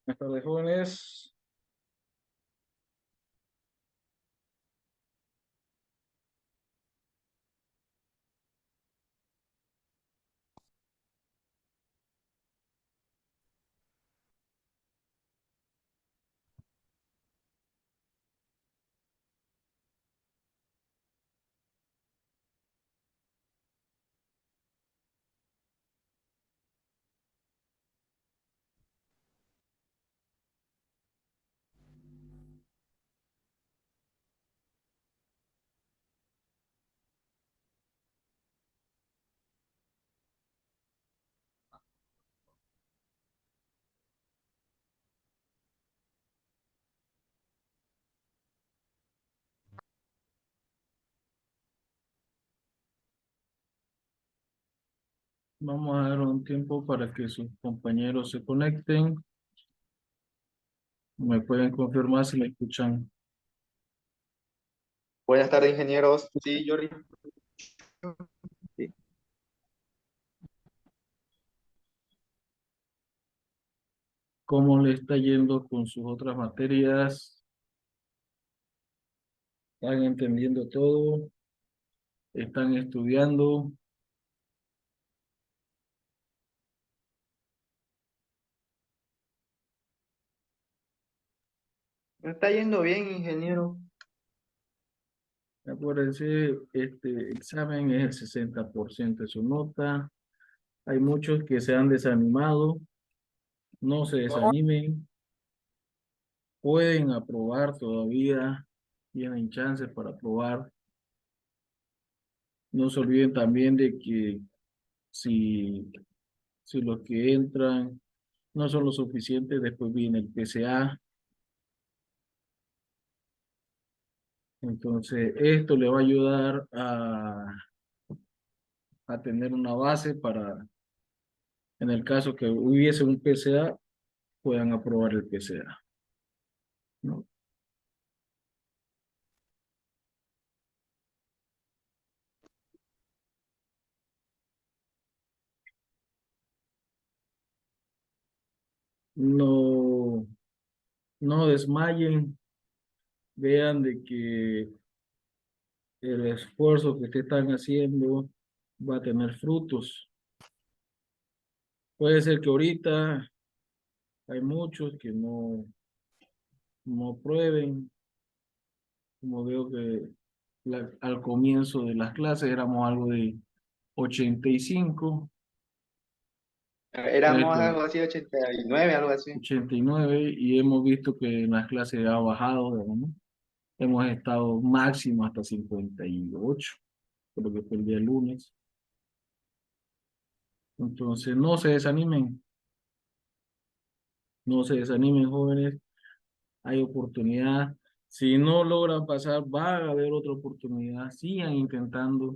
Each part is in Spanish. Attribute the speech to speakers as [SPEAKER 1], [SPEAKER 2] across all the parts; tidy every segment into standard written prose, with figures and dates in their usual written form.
[SPEAKER 1] Buenas tardes, jóvenes. Vamos a dar un tiempo para que sus compañeros se conecten. Me pueden confirmar si me escuchan.
[SPEAKER 2] Buenas tardes, ingenieros. Sí, Jordi. Sí.
[SPEAKER 1] ¿Cómo le está yendo con sus otras materias? ¿Están entendiendo todo? ¿Están estudiando?
[SPEAKER 2] Me está yendo bien, ingeniero.
[SPEAKER 1] Acuérdense, este examen es el 60% de su nota. Hay muchos que se han desanimado. No se desanimen. Pueden aprobar todavía. Tienen chances para aprobar. No se olviden también de que si, si los que entran no son lo suficientes, después viene el PCA. Entonces, esto le va a ayudar a tener una base para, en el caso que hubiese un PCA, puedan aprobar el PCA, ¿no? No, no desmayen, vean de que el esfuerzo que ustedes están haciendo va a tener frutos. Puede ser que ahorita hay muchos que no prueben, como veo que al comienzo de las clases éramos algo de 85,
[SPEAKER 2] Éramos
[SPEAKER 1] esto
[SPEAKER 2] algo así, 89, algo así.
[SPEAKER 1] 89, y hemos visto que en las clases ha bajado, digamos, ¿no? Hemos estado máximo hasta 58, creo que fue el día lunes. Entonces, no se desanimen, jóvenes, hay oportunidad. Si no logran pasar, va a haber otra oportunidad, sigan intentando.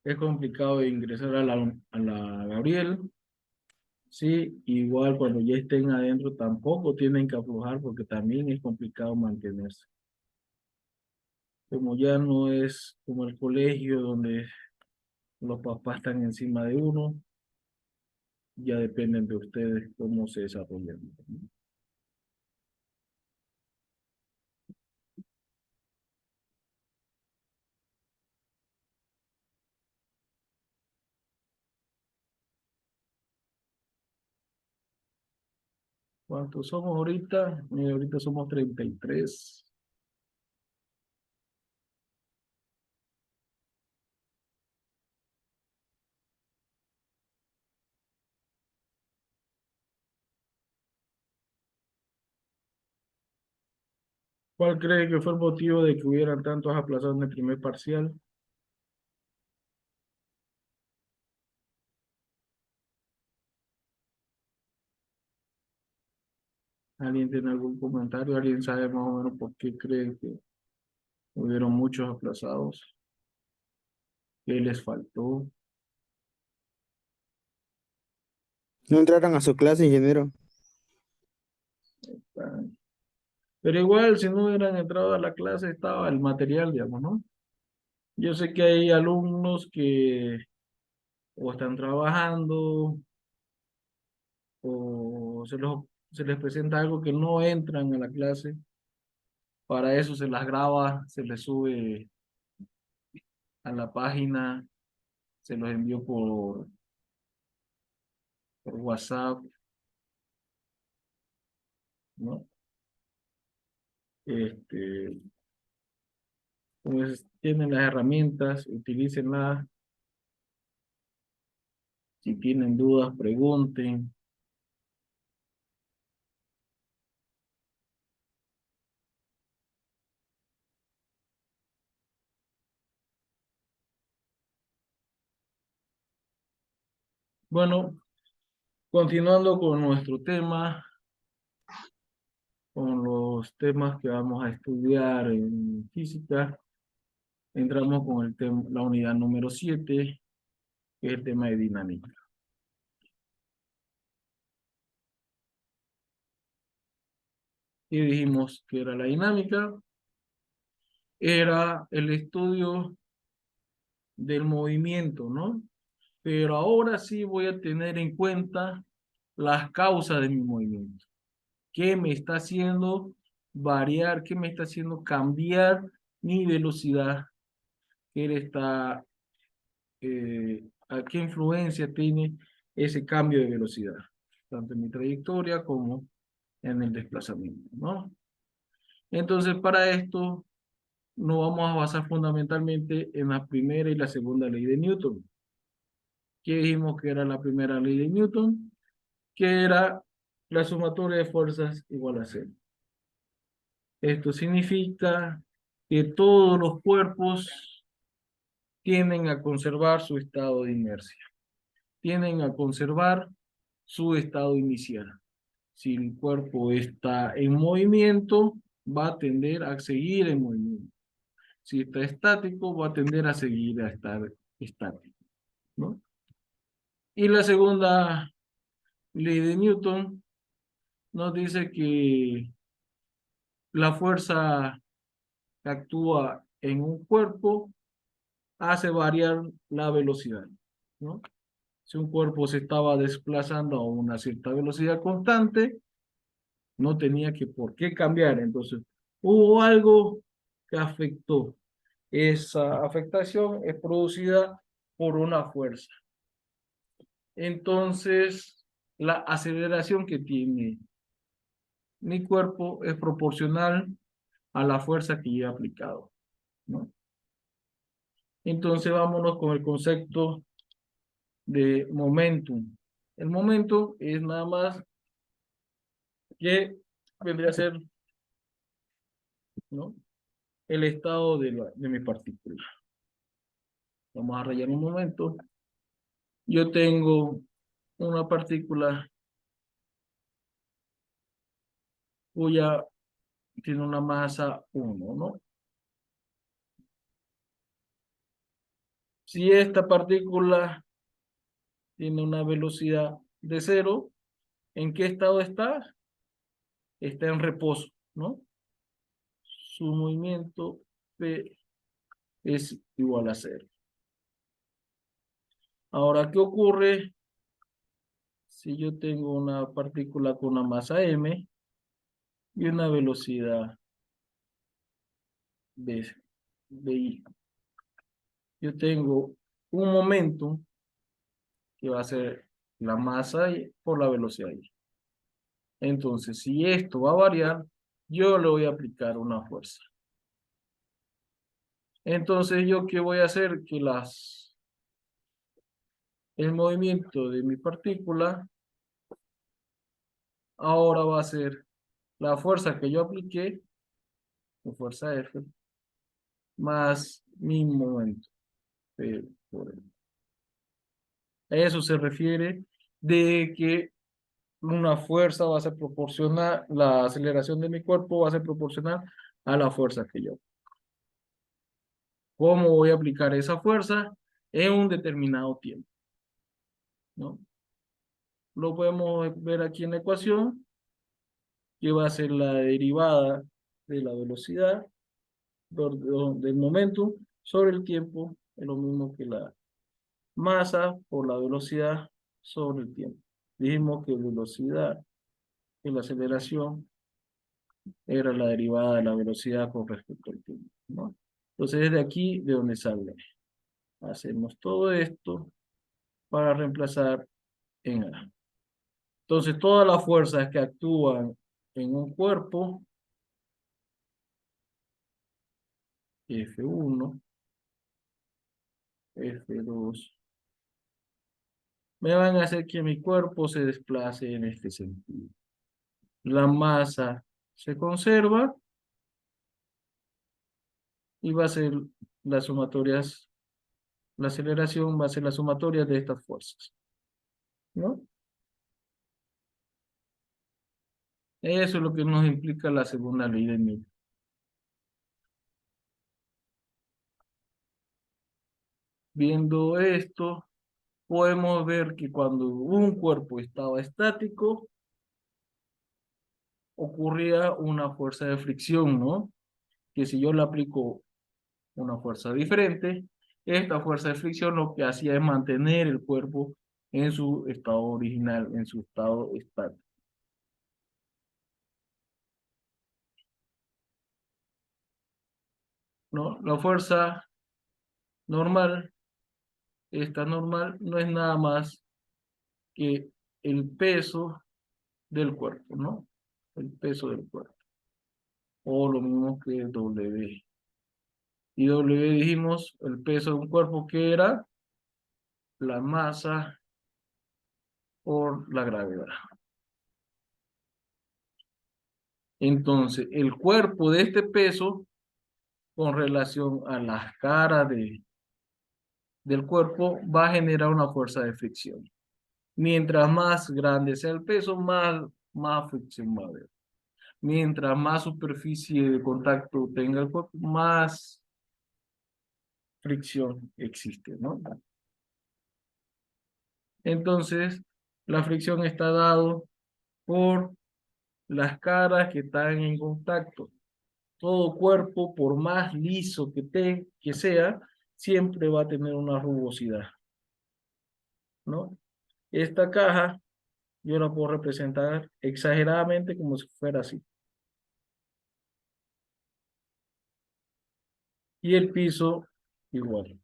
[SPEAKER 1] Es complicado ingresar a la Gabriel. Sí, igual cuando ya estén adentro tampoco tienen que aflojar porque también es complicado mantenerse. Como ya no es como el colegio donde los papás están encima de uno, ya dependen de ustedes cómo se desarrollan. ¿Cuántos somos ahorita? Ahorita somos 33. ¿Cuál cree que fue el motivo de que hubieran tantos aplazados en el primer parcial? ¿Alguien tiene algún comentario? ¿Alguien sabe más o menos por qué cree que hubieron muchos aplazados? ¿Qué les faltó?
[SPEAKER 3] No entraron a su clase, ingeniero.
[SPEAKER 1] Ah, pero igual, si no hubieran entrado a la clase, estaba el material, digamos, ¿no? Yo sé que hay alumnos que o están trabajando, o se les presenta algo que no entran a la clase, para eso se las graba, se les sube a la página, se los envío por WhatsApp, ¿no? Este, pues tienen las herramientas, utilícenlas. Si tienen dudas, pregunten. Bueno, continuando con nuestro tema, con los temas que vamos a estudiar en física, entramos con el tema, la unidad número 7, que es el tema de dinámica. Y dijimos que era la dinámica, era el estudio del movimiento, ¿no? Pero ahora sí voy a tener en cuenta las causas de mi movimiento. ¿Qué me está haciendo variar? ¿Qué me está haciendo cambiar mi velocidad? ¿Qué está, a qué influencia tiene ese cambio de velocidad? Tanto en mi trayectoria como en el desplazamiento, ¿no? Entonces, para esto nos vamos a basar fundamentalmente en la primera y la segunda ley de Newton. ¿Qué dijimos que era la primera ley de Newton? Que era la sumatoria de fuerzas igual a cero. Esto significa que todos los cuerpos tienden a conservar su estado de inercia, tienden a conservar su estado inicial. Si el cuerpo está en movimiento, va a tender a seguir en movimiento. Si está estático, va a tender a seguir a estar estático, ¿no? Y la segunda ley de Newton nos dice que la fuerza que actúa en un cuerpo hace variar la velocidad, ¿no? Si un cuerpo se estaba desplazando a una cierta velocidad constante, no tenía que por qué cambiar. Entonces, hubo algo que afectó. Esa afectación es producida por una fuerza. Entonces, la aceleración que tiene mi cuerpo es proporcional a la fuerza que yo he aplicado, ¿no? Entonces, vámonos con el concepto de momentum. El momento es nada más que vendría a ser, ¿no?, el estado de mi partícula. Vamos a rayar un momento. Yo tengo una partícula cuya tiene una masa 1, ¿no? Si esta partícula tiene una velocidad de 0, ¿en qué estado está? Está en reposo, ¿no? Su movimiento P es igual a 0. Ahora, ¿qué ocurre si yo tengo una partícula con una masa m y una velocidad de I? Yo tengo un momento que va a ser la masa por la velocidad I. Entonces, si esto va a variar, yo le voy a aplicar una fuerza. Entonces, ¿yo qué voy a hacer? Que el movimiento de mi partícula ahora va a ser la fuerza que yo apliqué, la fuerza F, más mi momento. P por L. A eso se refiere de que una fuerza va a ser proporcional, la aceleración de mi cuerpo va a ser proporcional a la fuerza que yo. ¿Cómo voy a aplicar esa fuerza? En un determinado tiempo, ¿no? Lo podemos ver aquí en la ecuación, que va a ser la derivada de la velocidad del momento sobre el tiempo, es lo mismo que la masa por la velocidad sobre el tiempo. Dijimos que velocidad y la aceleración era la derivada de la velocidad con respecto al tiempo, ¿no? Entonces es de aquí de donde sale. Hacemos todo esto para reemplazar en A. Entonces todas las fuerzas que actúan en un cuerpo, F1, F2, me van a hacer que mi cuerpo se desplace en este sentido. La masa se conserva y va a ser las sumatorias, la aceleración va a ser la sumatoria de estas fuerzas, ¿no? Eso es lo que nos implica la segunda ley de Newton. Viendo esto, podemos ver que cuando un cuerpo estaba estático, ocurría una fuerza de fricción, ¿no? Que si yo le aplico una fuerza diferente, esta fuerza de fricción lo que hacía es mantener el cuerpo en su estado original, en su estado estático. ¿No? La fuerza normal, esta normal, no es nada más que el peso del cuerpo, ¿no? El peso del cuerpo. O lo mismo que W. Y W dijimos, el peso de un cuerpo que era la masa por la gravedad. Entonces, el cuerpo de este peso con relación a las caras del cuerpo va a generar una fuerza de fricción. Mientras más grande sea el peso, más fricción va a haber. Mientras más superficie de contacto tenga el cuerpo, más fricción existe, ¿no? Entonces, la fricción está dado por las caras que están en contacto. Todo cuerpo, por más liso que sea, siempre va a tener una rugosidad, ¿no? Esta caja yo la puedo representar exageradamente como si fuera así. Y el piso igual.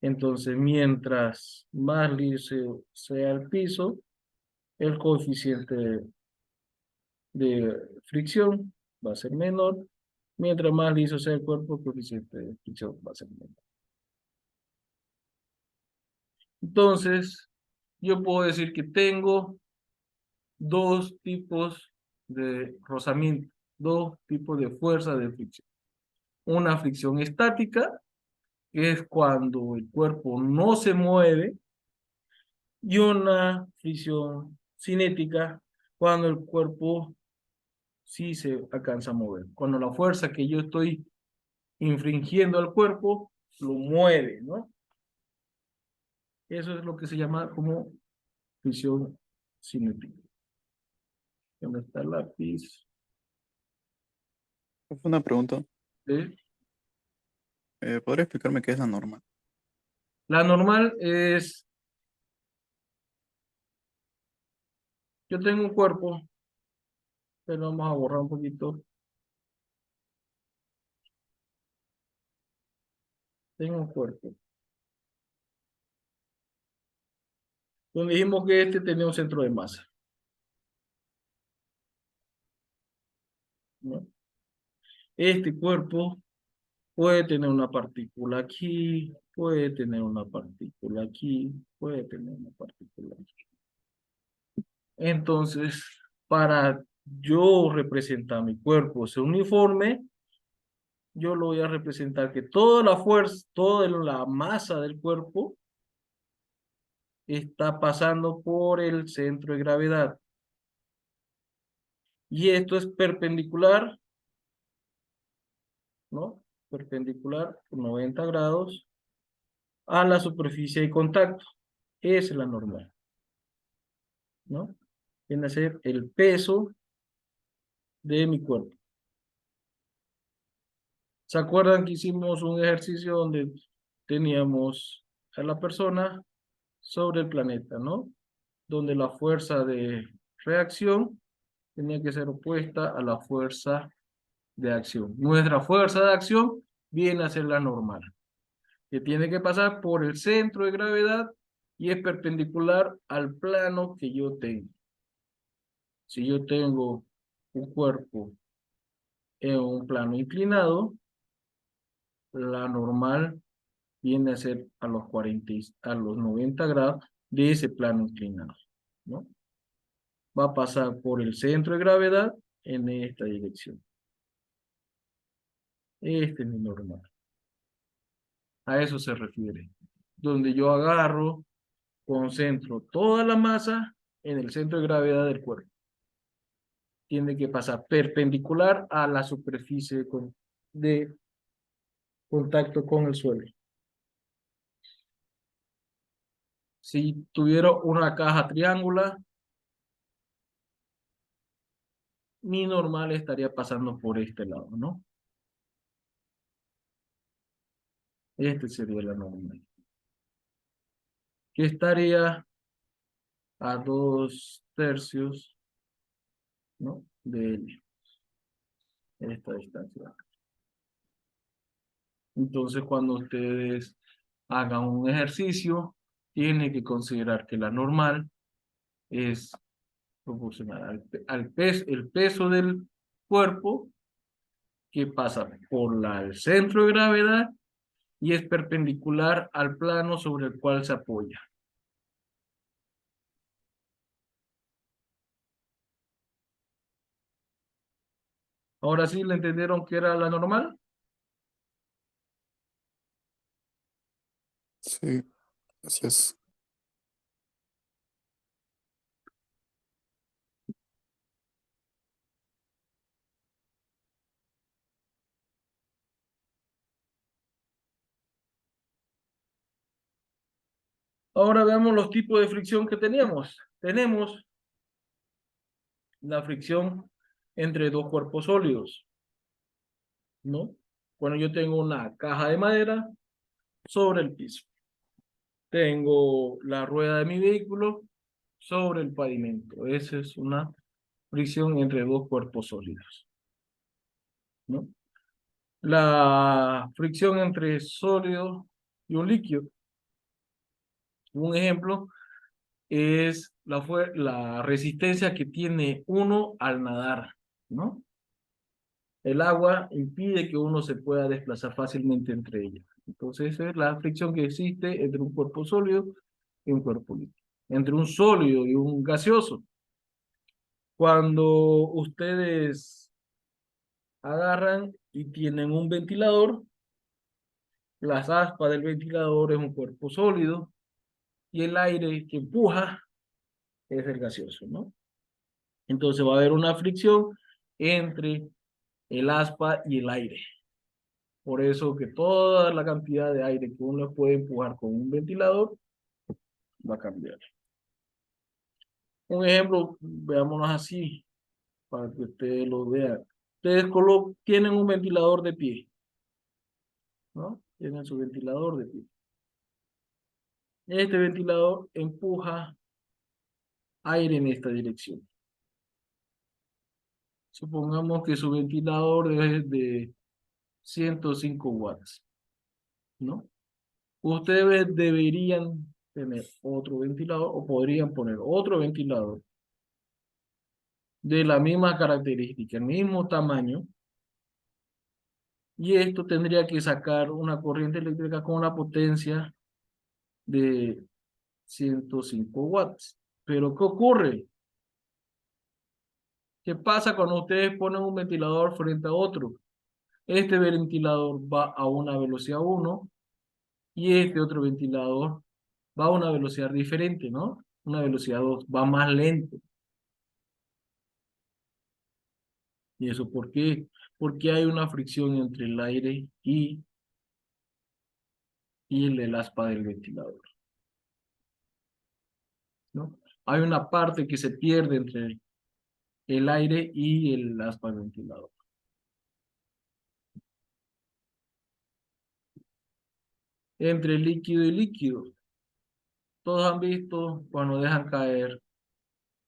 [SPEAKER 1] Entonces, mientras más liso sea el piso, el coeficiente de fricción va a ser menor. Mientras más liso sea el cuerpo, el coeficiente de fricción va a ser menor. Entonces, yo puedo decir que tengo dos tipos de rozamiento, dos tipos de fuerza de fricción. Una fricción estática, que es cuando el cuerpo no se mueve, y una fricción cinética, cuando el cuerpo sí se alcanza a mover. Cuando la fuerza que yo estoy infringiendo al cuerpo lo mueve, ¿no? Eso es lo que se llama como fricción cinética. ¿Dónde está el lápiz?
[SPEAKER 4] Una pregunta.
[SPEAKER 1] ¿Sí?
[SPEAKER 4] ¿Podría explicarme qué es la norma?
[SPEAKER 1] La normal es, yo tengo un cuerpo, pero vamos a borrar un poquito. Tengo un cuerpo. Donde dijimos que este tenía un centro de masa, ¿no? Este cuerpo puede tener una partícula aquí, puede tener una partícula aquí, puede tener una partícula aquí. Entonces, para yo representar mi cuerpo sea uniforme, yo lo voy a representar que toda la fuerza, toda la masa del cuerpo está pasando por el centro de gravedad. Y esto es perpendicular, ¿no? Perpendicular por 90 grados a la superficie de contacto. Esa es la normal, ¿no? Viene a ser el peso de mi cuerpo. ¿Se acuerdan que hicimos un ejercicio donde teníamos a la persona sobre el planeta, ¿no? Donde la fuerza de reacción tenía que ser opuesta a la fuerza de acción. Nuestra fuerza de acción viene a ser la normal, que tiene que pasar por el centro de gravedad y es perpendicular al plano que yo tengo. Si yo tengo un cuerpo en un plano inclinado, la normal viene a ser a los 40, a los 90 grados de ese plano inclinado, ¿no? Va a pasar por el centro de gravedad en esta dirección. Este es mi normal. A eso se refiere. Donde yo agarro, concentro toda la masa en el centro de gravedad del cuerpo. Tiene que pasar perpendicular a la superficie de contacto con el suelo. Si tuviera una caja triangular, mi normal estaría pasando por este lado, ¿no? Este sería la normal. Que estaría a 2/3, ¿no? De esta distancia. Entonces, cuando ustedes hagan un ejercicio, tienen que considerar que la normal es proporcional el peso del cuerpo que pasa por el centro de gravedad y es perpendicular al plano sobre el cual se apoya. Ahora sí, ¿le entendieron que era la normal?
[SPEAKER 4] Sí, así es.
[SPEAKER 1] Ahora veamos los tipos de fricción que teníamos. Tenemos la fricción entre dos cuerpos sólidos, ¿no? Bueno, yo tengo una caja de madera sobre el piso. Tengo la rueda de mi vehículo sobre el pavimento. Esa es una fricción entre dos cuerpos sólidos, ¿no? La fricción entre sólido y un líquido. Un ejemplo es la resistencia que tiene uno al nadar, ¿no? El agua impide que uno se pueda desplazar fácilmente entre ellas. Entonces, esa es la fricción que existe entre un cuerpo sólido y un cuerpo líquido. Entre un sólido y un gaseoso. Cuando ustedes agarran y tienen un ventilador, las aspas del ventilador es un cuerpo sólido y el aire que empuja es el gaseoso, ¿no? Entonces va a haber una fricción entre el aspa y el aire. Por eso que toda la cantidad de aire que uno puede empujar con un ventilador va a cambiar. Un ejemplo, veámonos así, para que ustedes lo vean. Ustedes tienen un ventilador de pie, ¿no? Tienen su ventilador de pie. Este ventilador empuja aire en esta dirección. Supongamos que su ventilador es de 105 watts, ¿no? Ustedes deberían tener otro ventilador o podrían poner otro ventilador de la misma característica, el mismo tamaño, y esto tendría que sacar una corriente eléctrica con una potencia de 105 watts. Pero ¿qué ocurre? ¿Qué pasa cuando ustedes ponen un ventilador frente a otro? Este ventilador va a una velocidad 1 y este otro ventilador va a una velocidad diferente, ¿no? Una velocidad 2, va más lento. ¿Y eso por qué? Porque hay una fricción entre el aire y el aspa del ventilador, ¿no? Hay una parte que se pierde entre el aire y el aspa del ventilador. entre líquido y líquido. Todos han visto cuando dejan caer,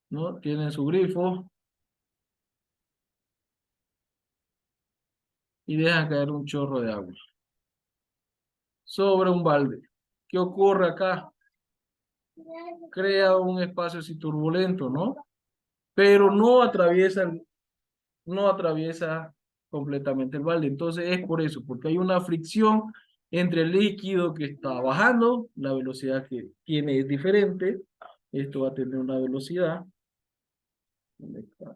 [SPEAKER 1] ¿no? Tienen su grifo y dejan caer un chorro de agua sobre un balde. ¿Qué ocurre acá? Crea un espacio así turbulento, ¿no? Pero no atraviesa completamente el balde. Entonces es por eso, porque hay una fricción entre el líquido que está bajando, la velocidad que tiene es diferente. Esto va a tener una velocidad. ¿Dónde está?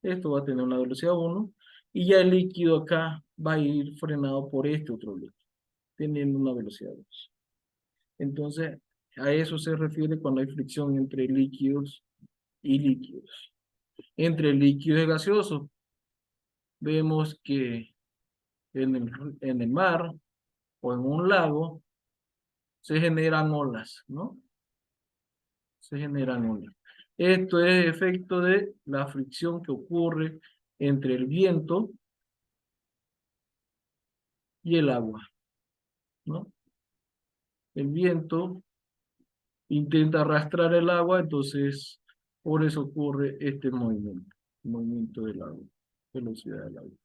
[SPEAKER 1] Esto va a tener una velocidad 1 y ya el líquido acá va a ir frenado por este otro líquido, teniendo una velocidad 2. Entonces, a eso se refiere cuando hay fricción entre líquidos y líquidos. Entre líquidos y gaseosos, vemos que en el mar o en un lago se generan olas, ¿no? Se generan olas. Esto es efecto de la fricción que ocurre entre el viento y el agua, ¿no? El viento intenta arrastrar el agua, entonces por eso ocurre este movimiento, el movimiento del agua, velocidad del agua.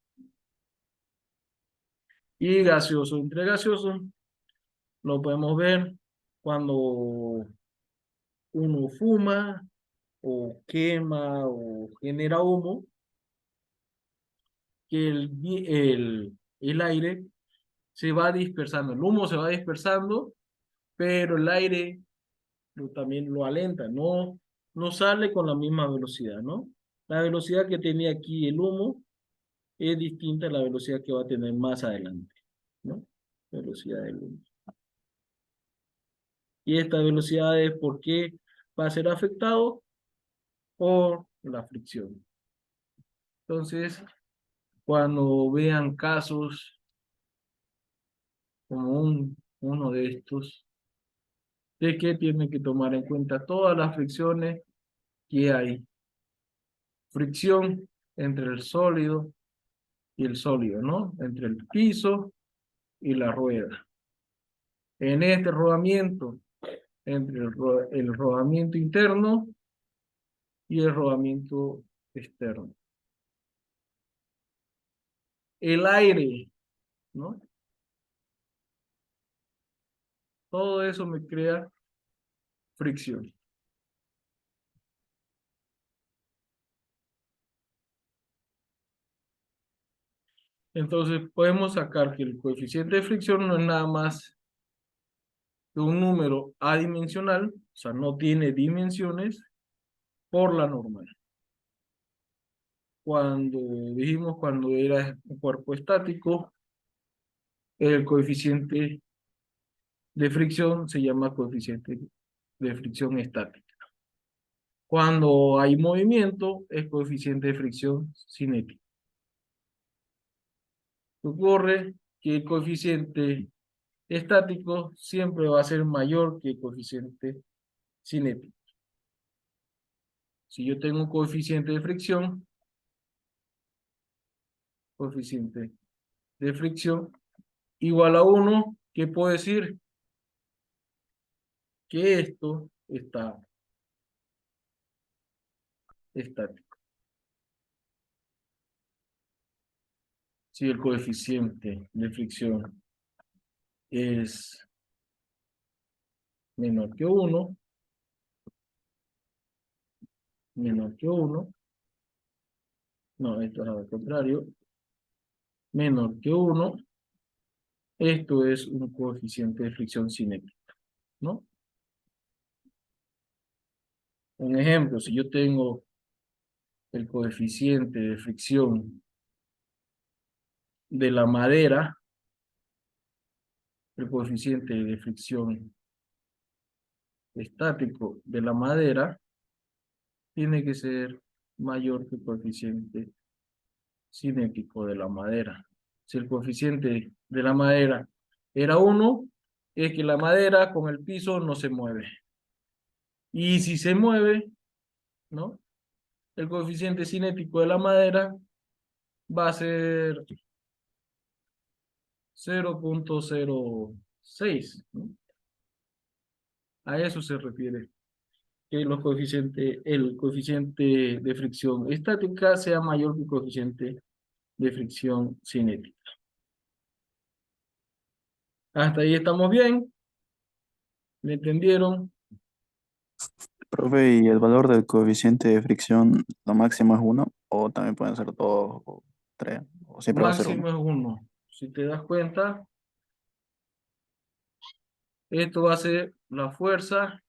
[SPEAKER 1] Y gaseoso, entre gaseosos, lo podemos ver cuando uno fuma o quema o genera humo, que el aire se va dispersando, el humo se va dispersando, pero el aire también lo alenta, no sale con la misma velocidad, ¿no? La velocidad que tenía aquí el humo es distinta a la velocidad que va a tener más adelante, ¿no? Velocidad del humo. Y esta velocidad es por qué va a ser afectado por la fricción. Entonces, cuando vean casos como uno de estos, de que tienen que tomar en cuenta todas las fricciones que hay. Fricción entre el sólido y el sólido, ¿no? Entre el piso y la rueda. En este rodamiento, entre el rodamiento interno y el rodamiento externo. El aire, ¿no? Todo eso me crea fricción. Entonces podemos sacar que el coeficiente de fricción no es nada más que un número adimensional, o sea, no tiene dimensiones, por la normal. Cuando dijimos cuando era un cuerpo estático, el coeficiente de fricción se llama coeficiente de fricción estática. Cuando hay movimiento, es coeficiente de fricción cinética. Ocurre que el coeficiente estático siempre va a ser mayor que el coeficiente cinético. Si yo tengo un coeficiente de fricción, coeficiente de fricción igual a 1, ¿qué puedo decir? Que esto está estático. Si el coeficiente de fricción es menor que 1, no, esto es al contrario, menor que 1, esto es un coeficiente de fricción cinética, ¿no? Un ejemplo, si yo tengo el coeficiente de fricción de la madera, el coeficiente de fricción estático de la madera tiene que ser mayor que el coeficiente cinético de la madera. Si el coeficiente de la madera era 1, es que la madera con el piso no se mueve. Y si se mueve, ¿no? El coeficiente cinético de la madera va a ser 0.0 6, ¿no? A eso se refiere. Que los coeficientes, el coeficiente de fricción estática sea mayor que el coeficiente de fricción cinética. Hasta ahí estamos bien. ¿Me entendieron?
[SPEAKER 4] Profe, ¿y el valor del coeficiente de fricción, lo máximo es 1? ¿O también pueden ser 2 o 3? ¿O siempre va a ser 1?
[SPEAKER 1] Máximo es 1. Si te das cuenta, esto va a ser la fuerza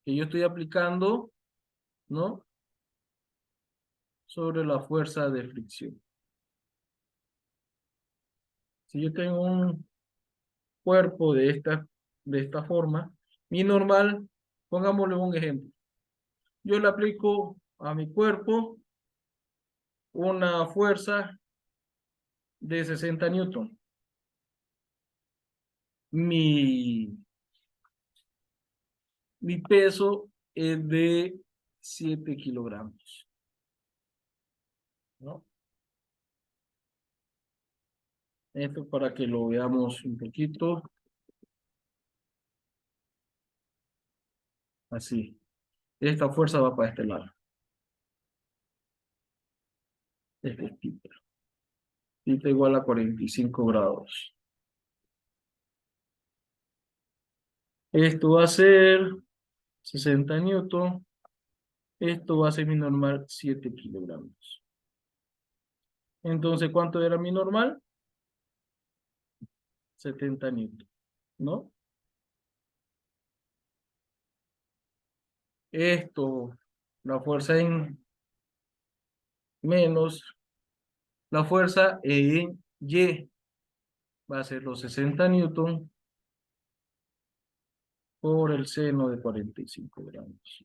[SPEAKER 1] que yo estoy aplicando, ¿no? Sobre la fuerza de fricción. Si yo tengo un cuerpo de esta forma, mi normal, pongámosle un ejemplo. Yo le aplico a mi cuerpo una fuerza de 60 newton. Mi peso es de 7 kilogramos, ¿no? Esto para que lo veamos un poquito. Así. Esta fuerza va para este lado. Este es θ. Θ igual a 45 grados. Esto va a ser 60 newton. Esto va a ser mi normal 7 kilogramos. Entonces, ¿cuánto era mi normal? 70 newton, ¿no? Esto, la fuerza en menos, la fuerza en Y va a ser los 60 newton por el seno de 45 gramos.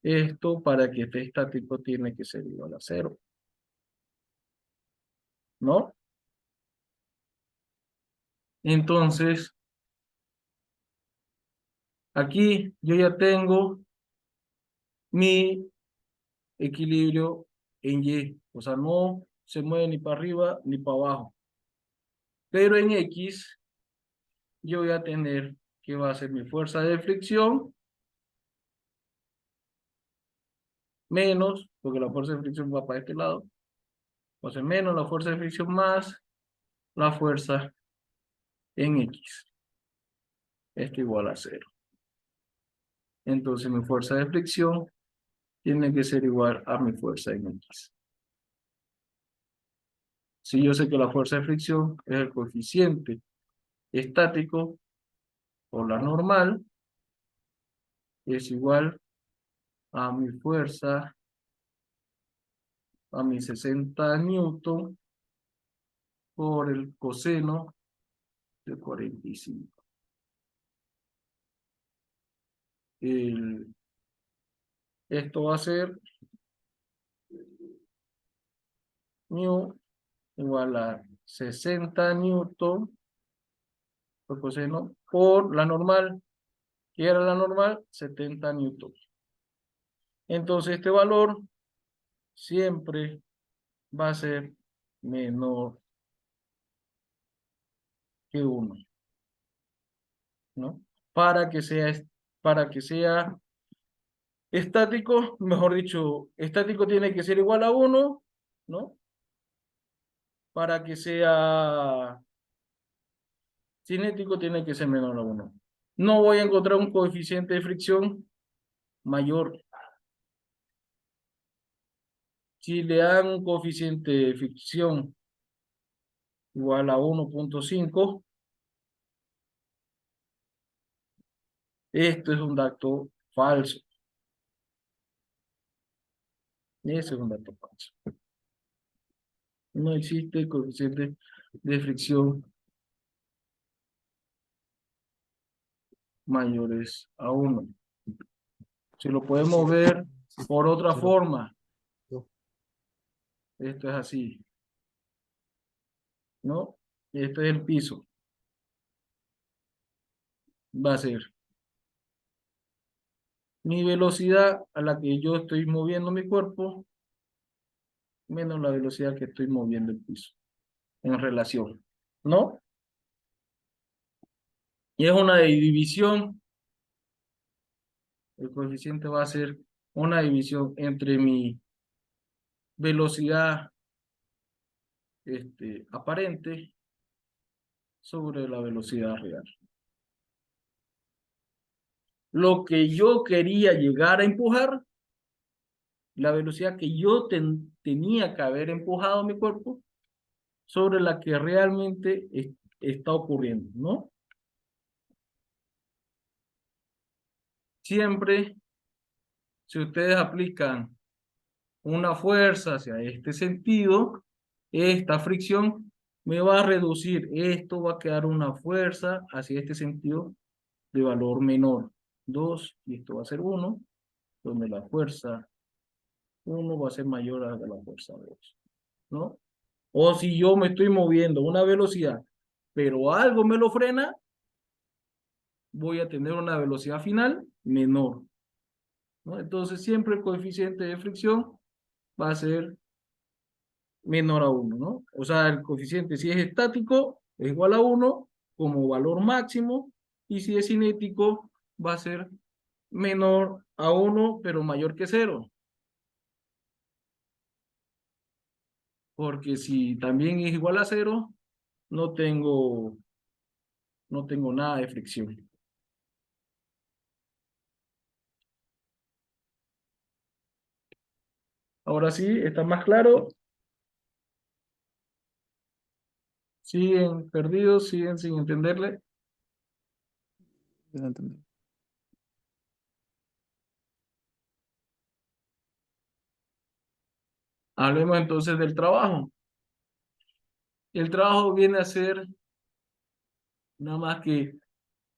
[SPEAKER 1] Esto para que esté estático tiene que ser igual a 0, ¿no? Entonces, aquí yo ya tengo mi equilibrio en Y. O sea, no se mueve ni para arriba ni para abajo. Pero en X, yo voy a tener que va a ser mi fuerza de fricción menos, porque la fuerza de fricción va para este lado, va a ser menos la fuerza de fricción más la fuerza en X. Esto igual a 0. Entonces mi fuerza de fricción tiene que ser igual a mi fuerza en X. Si yo sé que la fuerza de fricción es el coeficiente estático o la normal, es igual a mi fuerza, a mi 60 newton por el coseno de 45. Esto va a ser mu igual a 60 newton por coseno por la normal. ¿Qué era la normal? 70 newton. Entonces este valor siempre va a ser menor que 1, ¿no? Para que sea estático, mejor dicho, estático tiene que ser igual a 1, ¿no? Para que sea cinético tiene que ser menor a 1. No voy a encontrar un coeficiente de fricción mayor. Si le dan un coeficiente de fricción igual a 1.5, esto es un dato falso. Ese es un dato falso. No existe coeficiente de fricción mayores a 1. Si lo podemos ver por otra forma, esto es así, ¿no? Este es el piso. Va a ser mi velocidad a la que yo estoy moviendo mi cuerpo menos la velocidad que estoy moviendo el piso en relación, ¿no? Y es una división. El coeficiente va a ser una división entre mi velocidad aparente sobre la velocidad real. Lo que yo quería llegar a empujar, la velocidad que yo tenía que haber empujado mi cuerpo sobre la que realmente está ocurriendo, ¿no? Siempre, si ustedes aplican una fuerza hacia este sentido, esta fricción me va a reducir. Esto va a quedar una fuerza hacia este sentido de valor menor, 2, y esto va a ser 1, donde la fuerza 1 va a ser mayor a la fuerza 2, ¿no? O si yo me estoy moviendo a una velocidad, pero algo me lo frena, voy a tener una velocidad final menor, ¿no? Entonces siempre el coeficiente de fricción va a ser menor a 1, ¿no? O sea, el coeficiente si es estático es igual a 1 como valor máximo, y si es cinético va a ser menor a 1 pero mayor que 0. Porque si también es igual a 0, no tengo nada de fricción. Ahora sí, ¿está más claro? ¿Siguen perdidos? ¿Siguen sin entenderle?
[SPEAKER 4] Ya entendí.
[SPEAKER 1] Hablemos entonces del trabajo. El trabajo viene a ser nada más que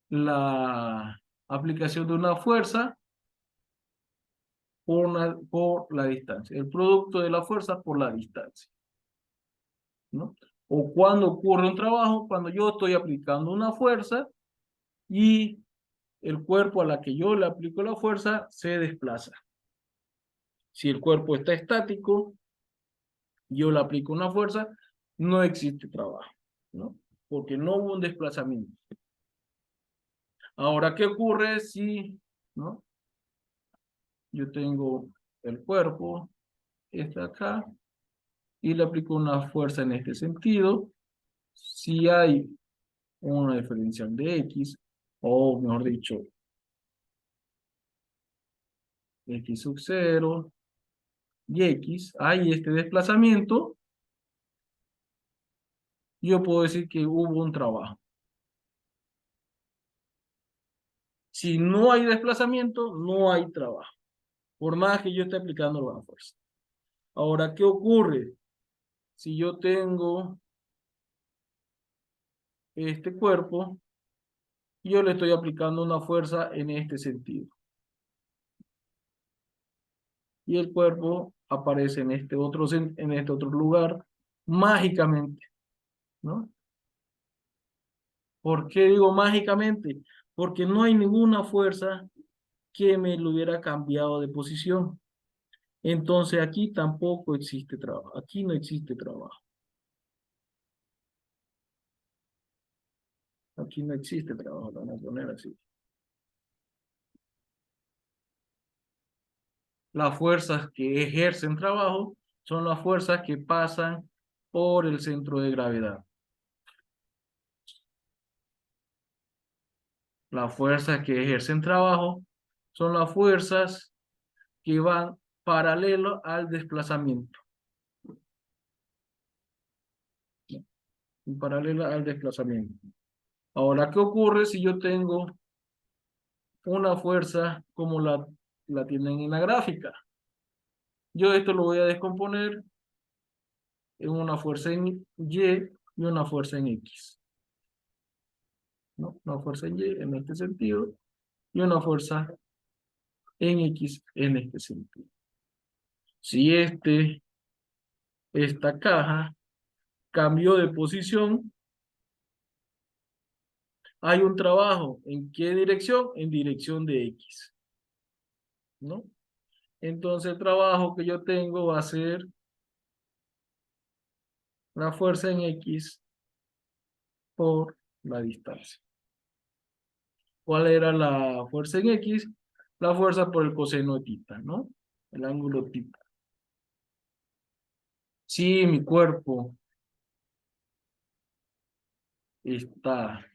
[SPEAKER 1] la aplicación de una fuerza por la distancia. El producto de la fuerza por la distancia, ¿no? O cuando ocurre un trabajo, cuando yo estoy aplicando una fuerza y el cuerpo a la que yo le aplico la fuerza se desplaza. Si el cuerpo está estático, yo le aplico una fuerza, no existe trabajo, ¿no? Porque no hubo un desplazamiento. Ahora, ¿qué ocurre si, ¿no? Yo tengo el cuerpo, está acá, y le aplico una fuerza en este sentido? Si hay una diferencial de X, o mejor dicho, X sub 0 y X, hay este desplazamiento, yo puedo decir que hubo un trabajo. Si no hay desplazamiento, no hay trabajo, por más que yo esté aplicando la fuerza. Ahora, ¿qué ocurre? Si yo tengo este cuerpo, yo le estoy aplicando una fuerza en este sentido. Y el cuerpo aparece en este otro lugar mágicamente, ¿no? ¿Por qué digo mágicamente? Porque no hay ninguna fuerza que me lo hubiera cambiado de posición. Entonces aquí tampoco existe trabajo. Aquí no existe trabajo. Aquí no existe trabajo, lo vamos a poner así. Las fuerzas que ejercen trabajo son las fuerzas que pasan por el centro de gravedad. Las fuerzas que ejercen trabajo son las fuerzas que van paralelo al desplazamiento. Paralela al desplazamiento. Ahora, ¿qué ocurre si yo tengo una fuerza como la tienen en la gráfica? Yo esto lo voy a descomponer en una fuerza en Y y una fuerza en X, ¿no? Una fuerza en Y en este sentido y una fuerza en X en este sentido. Si esta caja cambió de posición, hay un trabajo. ¿En qué dirección? En dirección de X, ¿no? Entonces el trabajo que yo tengo va a ser la fuerza en X por la distancia. ¿Cuál era la fuerza en X? La fuerza por el coseno de tita, ¿no? El ángulo tita. Si mi cuerpo está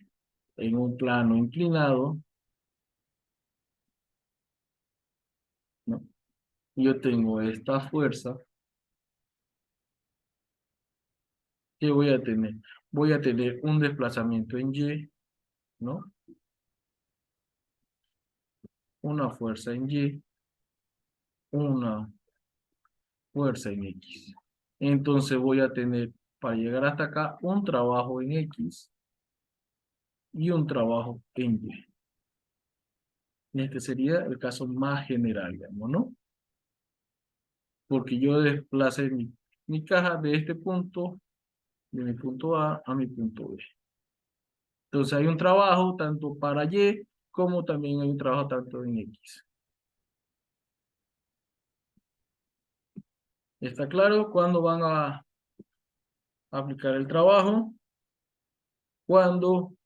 [SPEAKER 1] en un plano inclinado, ¿no? Yo tengo esta fuerza. ¿Qué voy a tener? Voy a tener un desplazamiento en Y, ¿no? Una fuerza en Y, una fuerza en X. Entonces voy a tener, para llegar hasta acá, un trabajo en X y un trabajo en Y. Este sería el caso más general, digamos, ¿no? Porque yo desplacé mi caja de este punto, de mi punto A mi punto B. Entonces hay un trabajo tanto para Y como también hay un trabajo tanto en X. ¿Está claro cuándo van a aplicar el trabajo? Cuando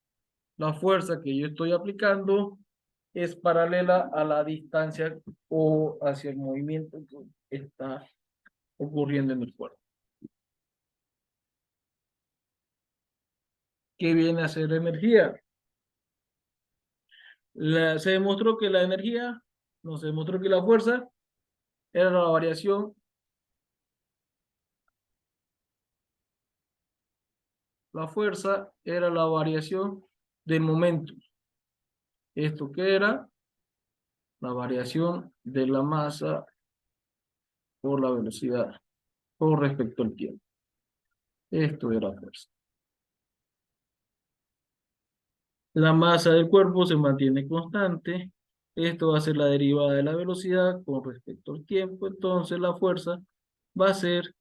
[SPEAKER 1] la fuerza que yo estoy aplicando es paralela a la distancia o hacia el movimiento que está ocurriendo en el cuerpo. ¿Qué viene a ser energía? Se demostró que la energía, no se demostró que la fuerza era la variación, la fuerza era la variación del momento. ¿Esto qué era? La variación de la masa por la velocidad con respecto al tiempo. Esto era fuerza. La masa del cuerpo se mantiene constante. Esto va a ser la derivada de la velocidad con respecto al tiempo. Entonces la fuerza va a ser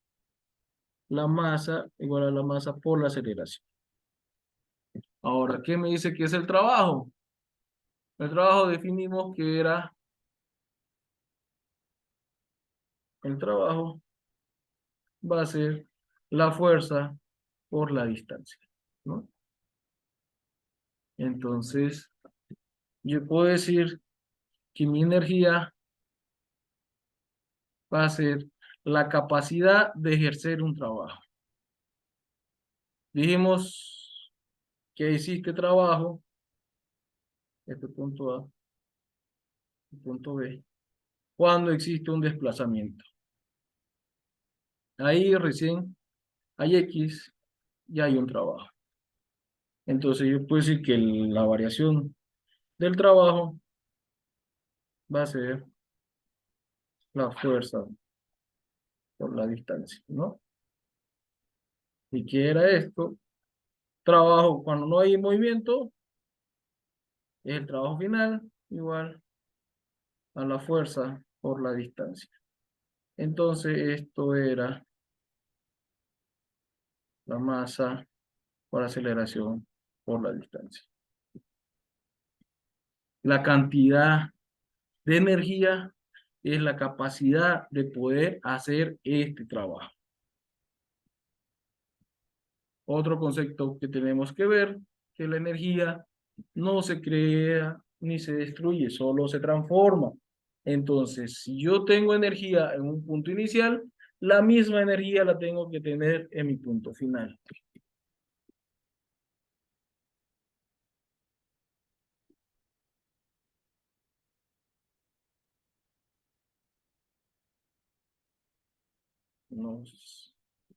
[SPEAKER 1] la masa igual a la masa por la aceleración. Ahora, ¿qué me dice que es el trabajo? El trabajo definimos que era el trabajo va a ser la fuerza por la distancia, ¿no? Entonces, yo puedo decir que mi energía va a ser la capacidad de ejercer un trabajo. Dijimos que existe trabajo, este punto A, punto B, cuando existe un desplazamiento. Ahí recién hay X y hay un trabajo. Entonces yo puedo decir que la variación del trabajo va a ser la fuerza por la distancia, ¿no? ¿Y qué era esto? Trabajo cuando no hay movimiento, es el trabajo final igual a la fuerza por la distancia. Entonces esto era la masa por aceleración por la distancia. La cantidad de energía es la capacidad de poder hacer este trabajo. Otro concepto que tenemos que ver, que la energía no se crea ni se destruye, solo se transforma. Entonces, si yo tengo energía en un punto inicial, la misma energía la tengo que tener en mi punto final.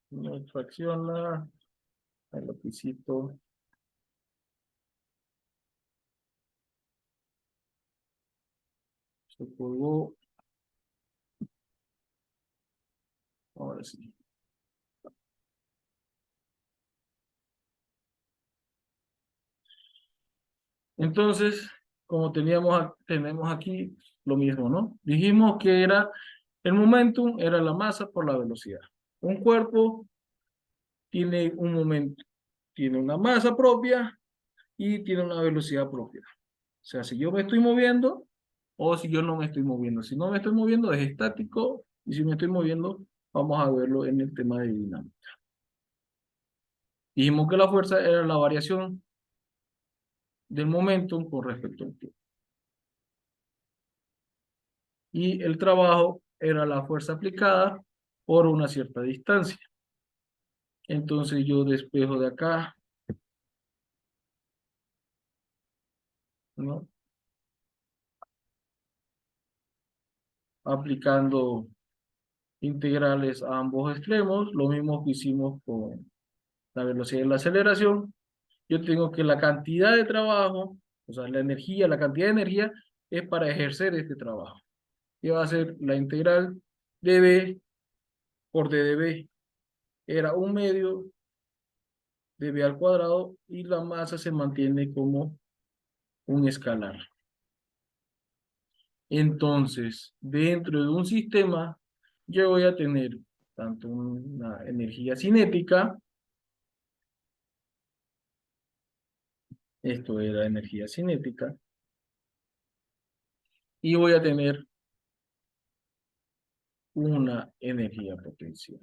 [SPEAKER 1] Nos fracciona el lapicito. Se colgó. Ahora sí. Entonces, como tenemos aquí lo mismo, ¿no? Dijimos que era el momentum, era la masa por la velocidad. Un cuerpo tiene un momento, tiene una masa propia y tiene una velocidad propia. O sea, si yo me estoy moviendo o si yo no me estoy moviendo. Si no me estoy moviendo es estático y si me estoy moviendo, vamos a verlo en el tema de dinámica. Dijimos que la fuerza era la variación del momentum con respecto al tiempo. Y el trabajo era la fuerza aplicada por una cierta distancia. Entonces yo despejo de acá, ¿no? Aplicando integrales a ambos extremos, lo mismo que hicimos con la velocidad y la aceleración. Yo tengo que la cantidad de trabajo, o sea, la energía, la cantidad de energía es para ejercer este trabajo. Y va a ser la integral de B por d de B. Era 1/2 de B al cuadrado y la masa se mantiene como un escalar. Entonces, dentro de un sistema, yo voy a tener tanto una energía cinética, esto era energía cinética, y voy a tener una energía potencial,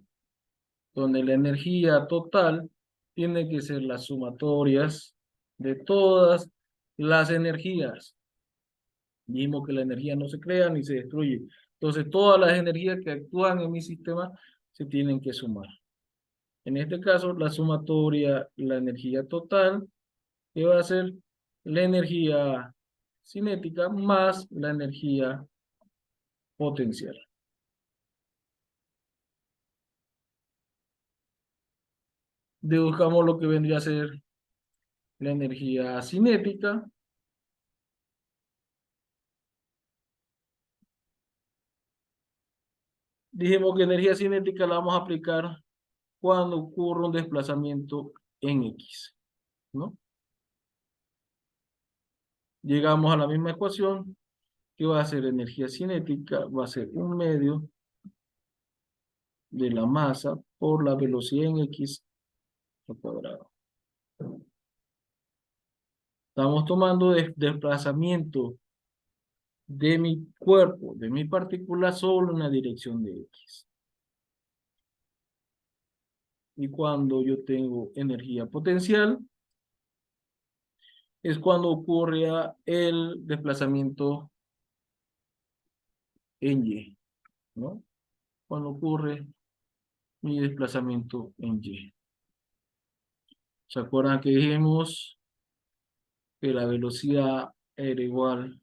[SPEAKER 1] donde la energía total tiene que ser las sumatorias de todas las energías. Dijimos que la energía no se crea ni se destruye. Entonces, todas las energías que actúan en mi sistema se tienen que sumar. En este caso, la sumatoria, la energía total, que va a ser la energía cinética más la energía potencial. Deduzcamos lo que vendría a ser la energía cinética. Dijimos que energía cinética la vamos a aplicar cuando ocurre un desplazamiento en X, ¿no? Llegamos a la misma ecuación, que va a ser energía cinética, va a ser 1/2 de la masa por la velocidad en X al cuadrado. Estamos tomando desplazamiento de mi cuerpo, de mi partícula, solo en la dirección de X. Y cuando yo tengo energía potencial, es cuando ocurre el desplazamiento en Y, ¿no? Cuando ocurre mi desplazamiento en Y. ¿Se acuerdan que dijimos que la velocidad era igual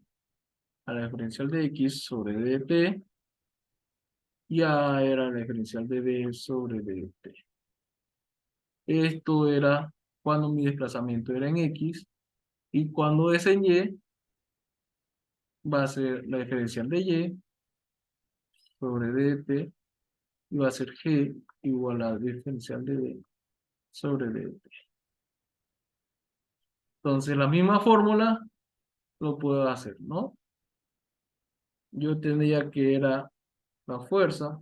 [SPEAKER 1] a la diferencial de X sobre dt y A era la diferencial de B sobre dt? Esto era cuando mi desplazamiento era en X y cuando es en Y va a ser la diferencial de Y sobre dt y va a ser G igual a la diferencial de B sobre dt. Entonces la misma fórmula lo puedo hacer, ¿no? Yo tendría que era la fuerza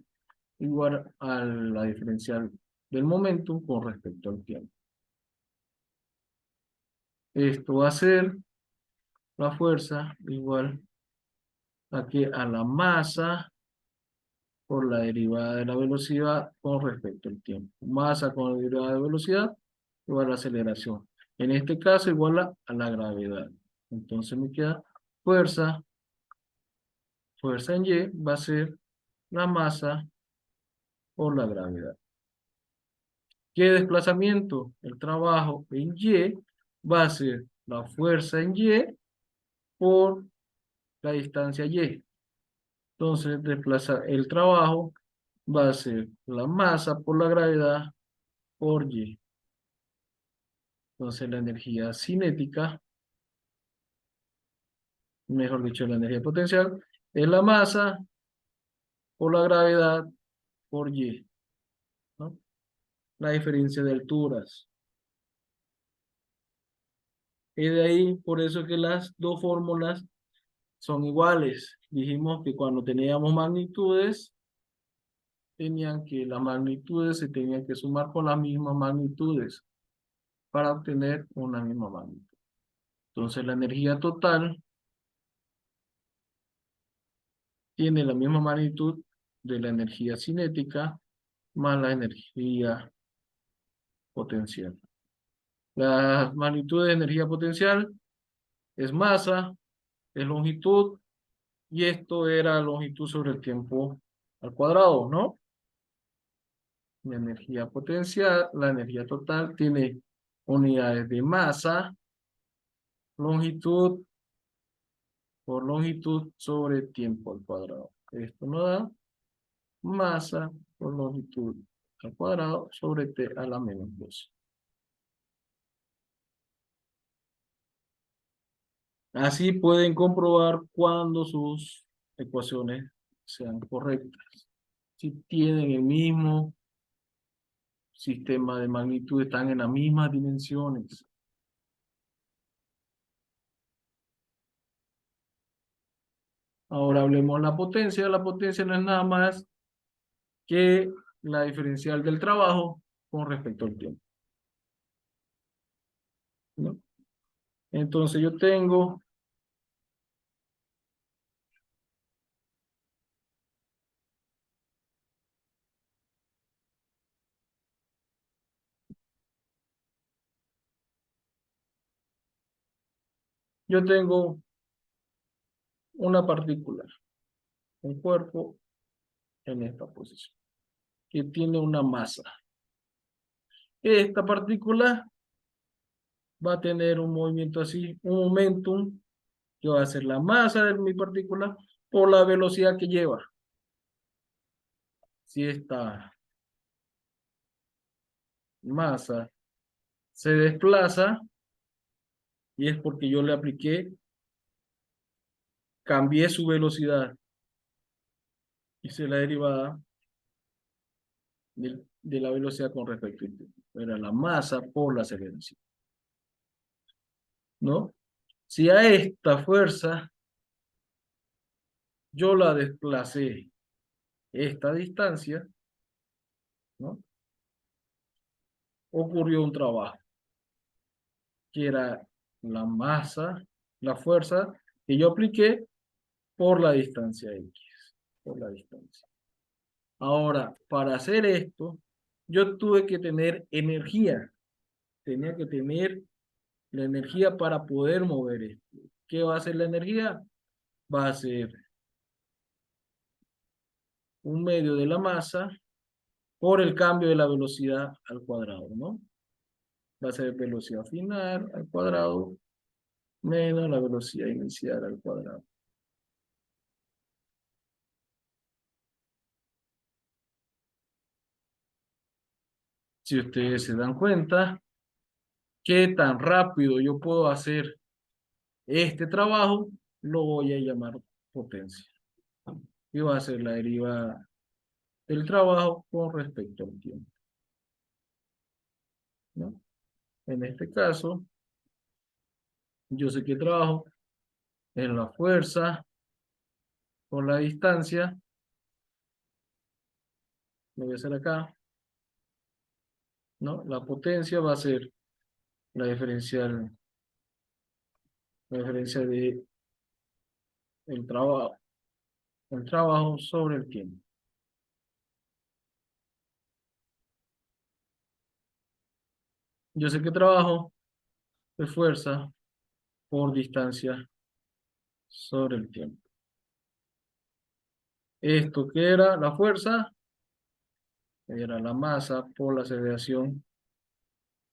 [SPEAKER 1] igual a la diferencial del momento con respecto al tiempo. Esto va a ser la fuerza igual a la masa por la derivada de la velocidad con respecto al tiempo. Masa con la derivada de velocidad igual a la aceleración. En este caso igual a la gravedad. Entonces me queda fuerza en Y va a ser la masa por la gravedad. ¿Qué desplazamiento? El trabajo en Y va a ser la fuerza en Y por la distancia Y. Entonces, el trabajo va a ser la masa por la gravedad por Y. Entonces, la energía cinética, mejor dicho, la energía potencial, es la masa por la gravedad por Y, ¿no? La diferencia de alturas. Y de ahí, por eso que las dos fórmulas son iguales. Dijimos que cuando teníamos magnitudes, las magnitudes se tenían que sumar con las mismas magnitudes para obtener una misma magnitud. Entonces la energía total tiene la misma magnitud de la energía cinética más la energía potencial. Las magnitudes de energía potencial es masa, es longitud, y esto era longitud sobre el tiempo al cuadrado, ¿no? La energía potencial, la energía total tiene unidades de masa, longitud por longitud sobre tiempo al cuadrado. Esto nos da masa por longitud al cuadrado sobre t a la menos 2. Así pueden comprobar cuando sus ecuaciones sean correctas. Si tienen el mismo sistema de magnitud, están en las mismas dimensiones. Ahora hablemos de la potencia. La potencia no es nada más que la diferencial del trabajo con respecto al tiempo, ¿no? Entonces yo tengo una partícula, un cuerpo en esta posición, que tiene una masa. Esta partícula va a tener un movimiento así, un momentum, que va a ser la masa de mi partícula por la velocidad que lleva. Si esta masa se desplaza, y es porque yo le apliqué, cambié su velocidad, hice la derivada de la velocidad con respecto al tiempo. Era la masa por la aceleración, ¿no? Si a esta fuerza yo la desplacé esta distancia, ¿no? Ocurrió un trabajo, que era la masa, la fuerza que yo apliqué por la distancia X, por la distancia. Ahora, para hacer esto, yo tuve que tener energía, tenía que tener la energía para poder mover esto. ¿Qué va a ser la energía? Va a ser un medio de la masa por el cambio de la velocidad al cuadrado, ¿no? Va a ser velocidad final al cuadrado menos la velocidad inicial al cuadrado. Si ustedes se dan cuenta, qué tan rápido yo puedo hacer este trabajo, lo voy a llamar potencia. Y va a ser la derivada del trabajo con respecto al tiempo, ¿no? En este caso, yo sé que trabajo en la fuerza por la distancia, lo voy a hacer acá, ¿no? La potencia va a ser la diferencia de el trabajo sobre el tiempo. Yo sé que trabajo de fuerza por distancia sobre el tiempo. Esto que era la fuerza, era la masa por la aceleración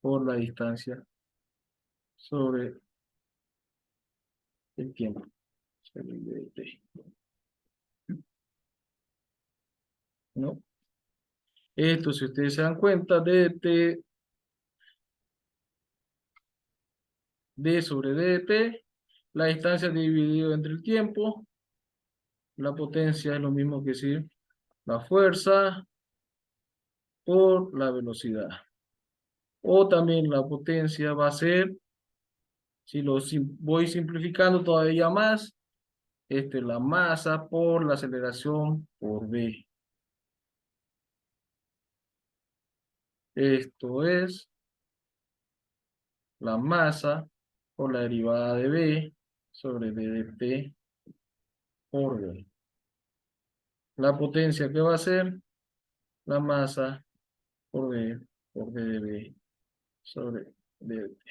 [SPEAKER 1] por la distancia sobre el tiempo. Sobre el dt, ¿no? Esto, si ustedes se dan cuenta, dt, d sobre dt, la distancia dividido entre el tiempo, la potencia es lo mismo que decir la fuerza por la velocidad. O también la potencia va a ser, si voy simplificando todavía más, la masa por la aceleración por v. Esto es la masa por la derivada de v sobre d de t por v. La potencia que va a ser la masa por v por d de v sobre d de t,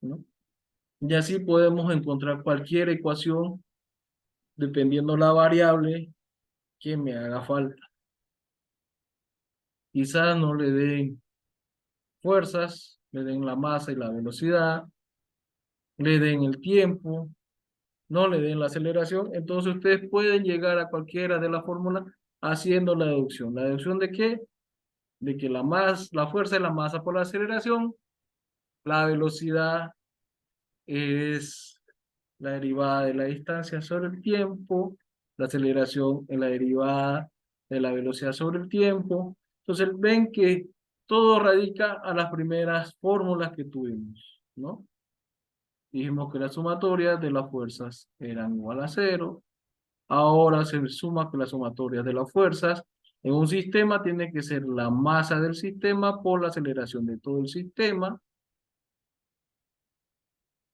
[SPEAKER 1] ¿no? Y así podemos encontrar cualquier ecuación dependiendo la variable que me haga falta. Quizás no le den fuerzas, le den la masa y la velocidad, le den el tiempo, no le den la aceleración. Entonces ustedes pueden llegar a cualquiera de las fórmulas haciendo la deducción. ¿La deducción de qué? De que la fuerza es la masa por la aceleración, la velocidad es la derivada de la distancia sobre el tiempo, la aceleración es la derivada de la velocidad sobre el tiempo. Entonces ven que todo radica a las primeras fórmulas que tuvimos, ¿no? Dijimos que las sumatorias de las fuerzas eran igual a cero. Ahora se suma que las sumatorias de las fuerzas en un sistema tiene que ser la masa del sistema por la aceleración de todo el sistema.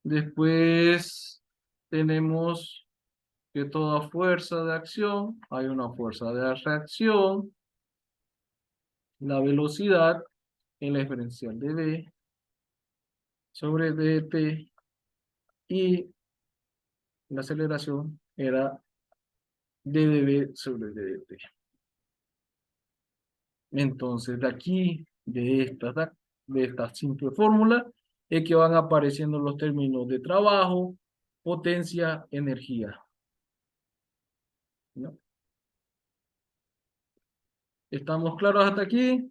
[SPEAKER 1] Después tenemos que toda fuerza de acción, hay una fuerza de reacción, la velocidad en la diferencial de v sobre dt y la aceleración era ddv sobre dt. Entonces, de aquí, de esta simple fórmula, es que van apareciendo los términos de trabajo, potencia, energía, ¿no? ¿Estamos claros hasta aquí?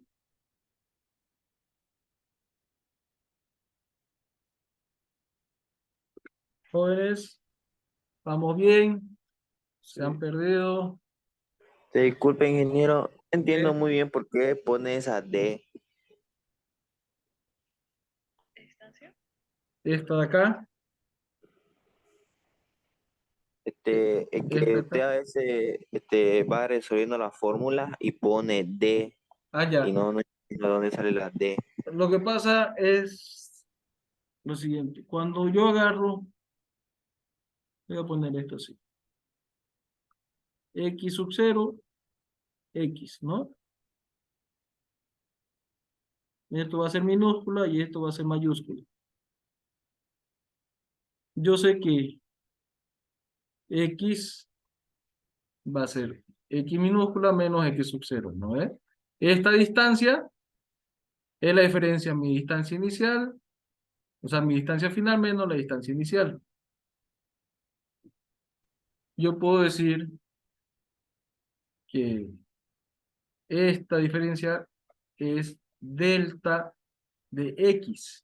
[SPEAKER 1] Jóvenes, ¿vamos bien? ¿Se han perdido?
[SPEAKER 5] Disculpe, ingeniero, no entiendo
[SPEAKER 1] ¿Qué?
[SPEAKER 5] muy bien por qué pone esa D.
[SPEAKER 1] Esta de acá,
[SPEAKER 5] Es
[SPEAKER 1] esta
[SPEAKER 5] que
[SPEAKER 1] de
[SPEAKER 5] usted
[SPEAKER 1] acá.
[SPEAKER 5] a veces va resolviendo la fórmula y pone D
[SPEAKER 1] Ah,
[SPEAKER 5] y
[SPEAKER 1] ya.
[SPEAKER 5] no entiendo dónde sale la D.
[SPEAKER 1] Lo que pasa es lo siguiente. Cuando yo agarro, voy a poner esto así. X sub 0, X, ¿no? Esto va a ser minúscula y esto va a ser mayúscula. Yo sé que X va a ser X minúscula menos X sub 0, ¿no es? Esta distancia es la diferencia en mi distancia inicial, o sea, mi distancia final menos la distancia inicial. Yo puedo decir que esta diferencia es delta de X.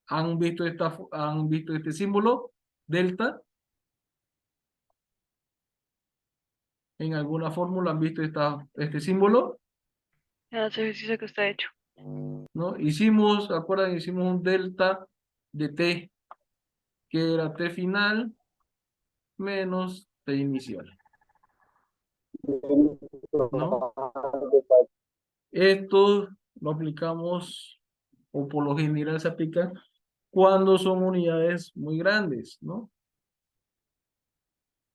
[SPEAKER 1] ¿Han visto este símbolo? Delta. ¿En alguna fórmula han visto este símbolo?
[SPEAKER 6] Ese ejercicio que está hecho.
[SPEAKER 1] ¿No? ¿Acuerdan? Hicimos un delta de T, que era T final menos T inicial, ¿no? Esto lo aplicamos, o por lo general se aplica cuando son unidades muy grandes, ¿no?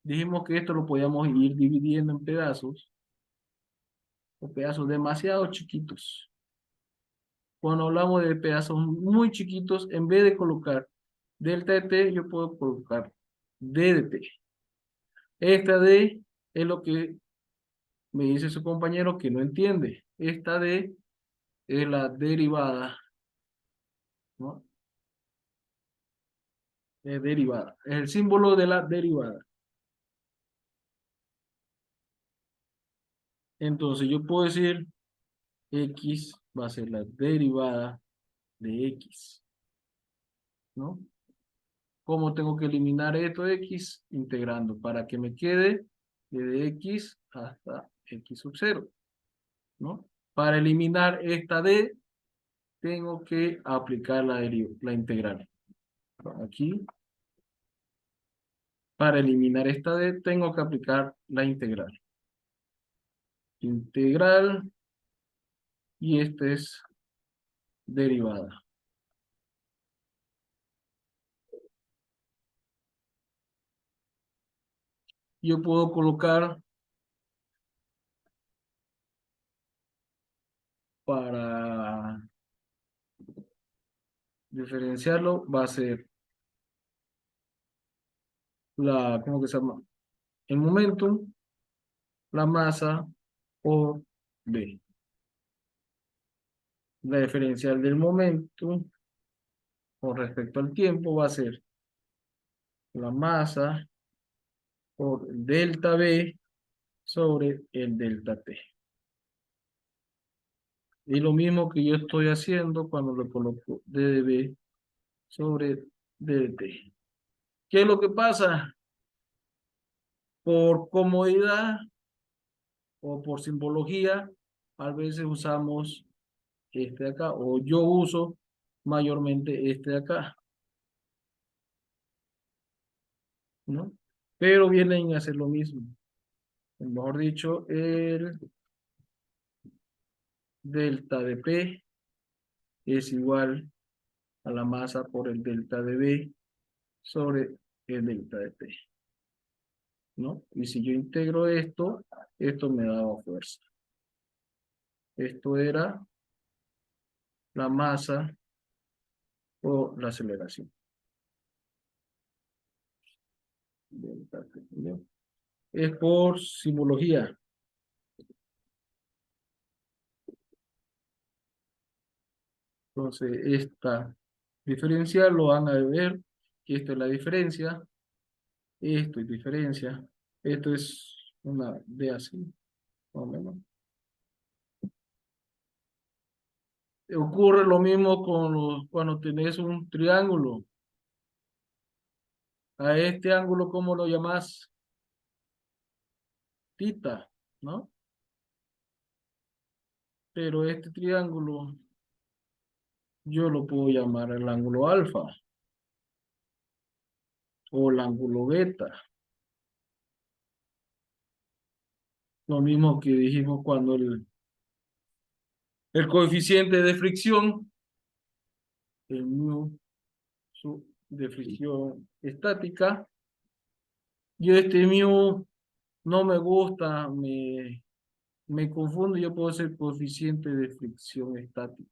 [SPEAKER 1] Dijimos que esto lo podíamos ir dividiendo en pedazos, o pedazos demasiado chiquitos. Cuando hablamos de pedazos muy chiquitos, en vez de colocar delta de t, yo puedo colocar d de t. Esta d es lo que me dice su compañero que no entiende. Esta d es la derivada, ¿no? Es derivada. Es el símbolo de la derivada. Entonces yo puedo decir x va a ser la derivada de x, ¿no? ¿Cómo tengo que eliminar esto de x? Integrando para que me quede desde x hasta x sub 0, ¿no? Para eliminar esta d, tengo que aplicar la integral. Aquí, para eliminar esta d, tengo que aplicar la integral. Integral, y esta es derivada. Yo puedo colocar para diferenciarlo, va a ser ¿cómo que se llama? El momentum, la masa por D. La diferencial del momentum con respecto al tiempo va a ser la masa por delta V sobre el delta T. Y lo mismo que yo estoy haciendo cuando le coloco dB sobre dt. ¿Qué es lo que pasa? Por comodidad o por simbología, a veces usamos este de acá, o yo uso mayormente este de acá, ¿no? Pero vienen a hacer lo mismo. Mejor dicho, el delta de P es igual a la masa por el delta de B sobre el delta de T, ¿no? Y si yo integro esto, esto me daba fuerza. Esto era la masa o la aceleración. Delta T, ¿no? Es por simbología. Entonces, esta diferencial lo van a ver, que esto es la diferencia, esto es diferencia, esto es una D así, más o menos. Ocurre lo mismo cuando tenés un triángulo. A este ángulo, ¿cómo lo llamás? Tita, ¿no? Pero este triángulo, yo lo puedo llamar el ángulo alfa o el ángulo beta. Lo mismo que dijimos cuando el coeficiente de fricción, el mu de fricción estática, yo este mu no me gusta, me confundo, yo puedo ser coeficiente de fricción estática,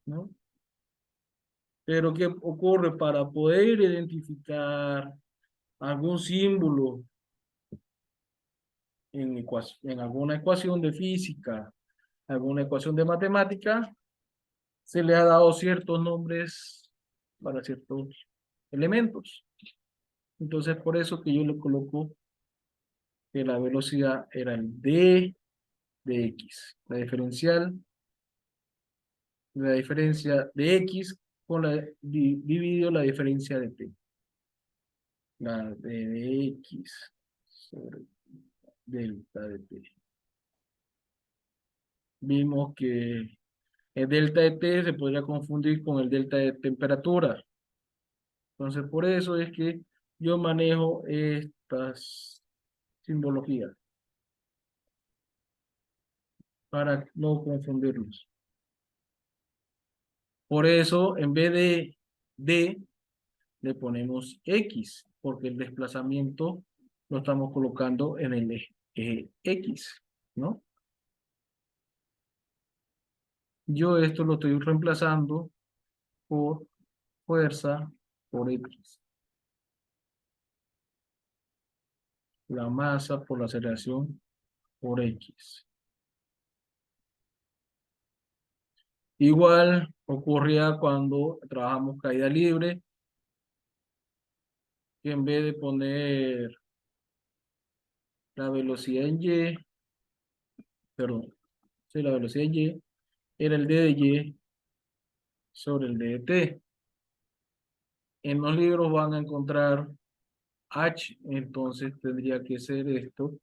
[SPEAKER 1] ¿no? Pero ¿qué ocurre? Para poder identificar algún símbolo en alguna ecuación de física, alguna ecuación de matemática, se le ha dado ciertos nombres para ciertos elementos. Entonces, por eso que yo le coloco que la velocidad era el d de x, la diferencia de x con dividido la diferencia de t. La de x sobre delta de t. Vimos que el delta de t se podría confundir con el delta de temperatura. Entonces, por eso es que yo manejo estas simbologías para no confundirlos. Por eso, en vez de d, le ponemos x, porque el desplazamiento lo estamos colocando en el eje x, ¿no? Yo esto lo estoy reemplazando por fuerza por x. La masa por la aceleración por x. Igual ocurría cuando trabajamos caída libre, que en vez de poner la velocidad en y, perdón, sí, la velocidad en y, era el d de y sobre el d de t. En los libros van a encontrar h, entonces tendría que ser esto,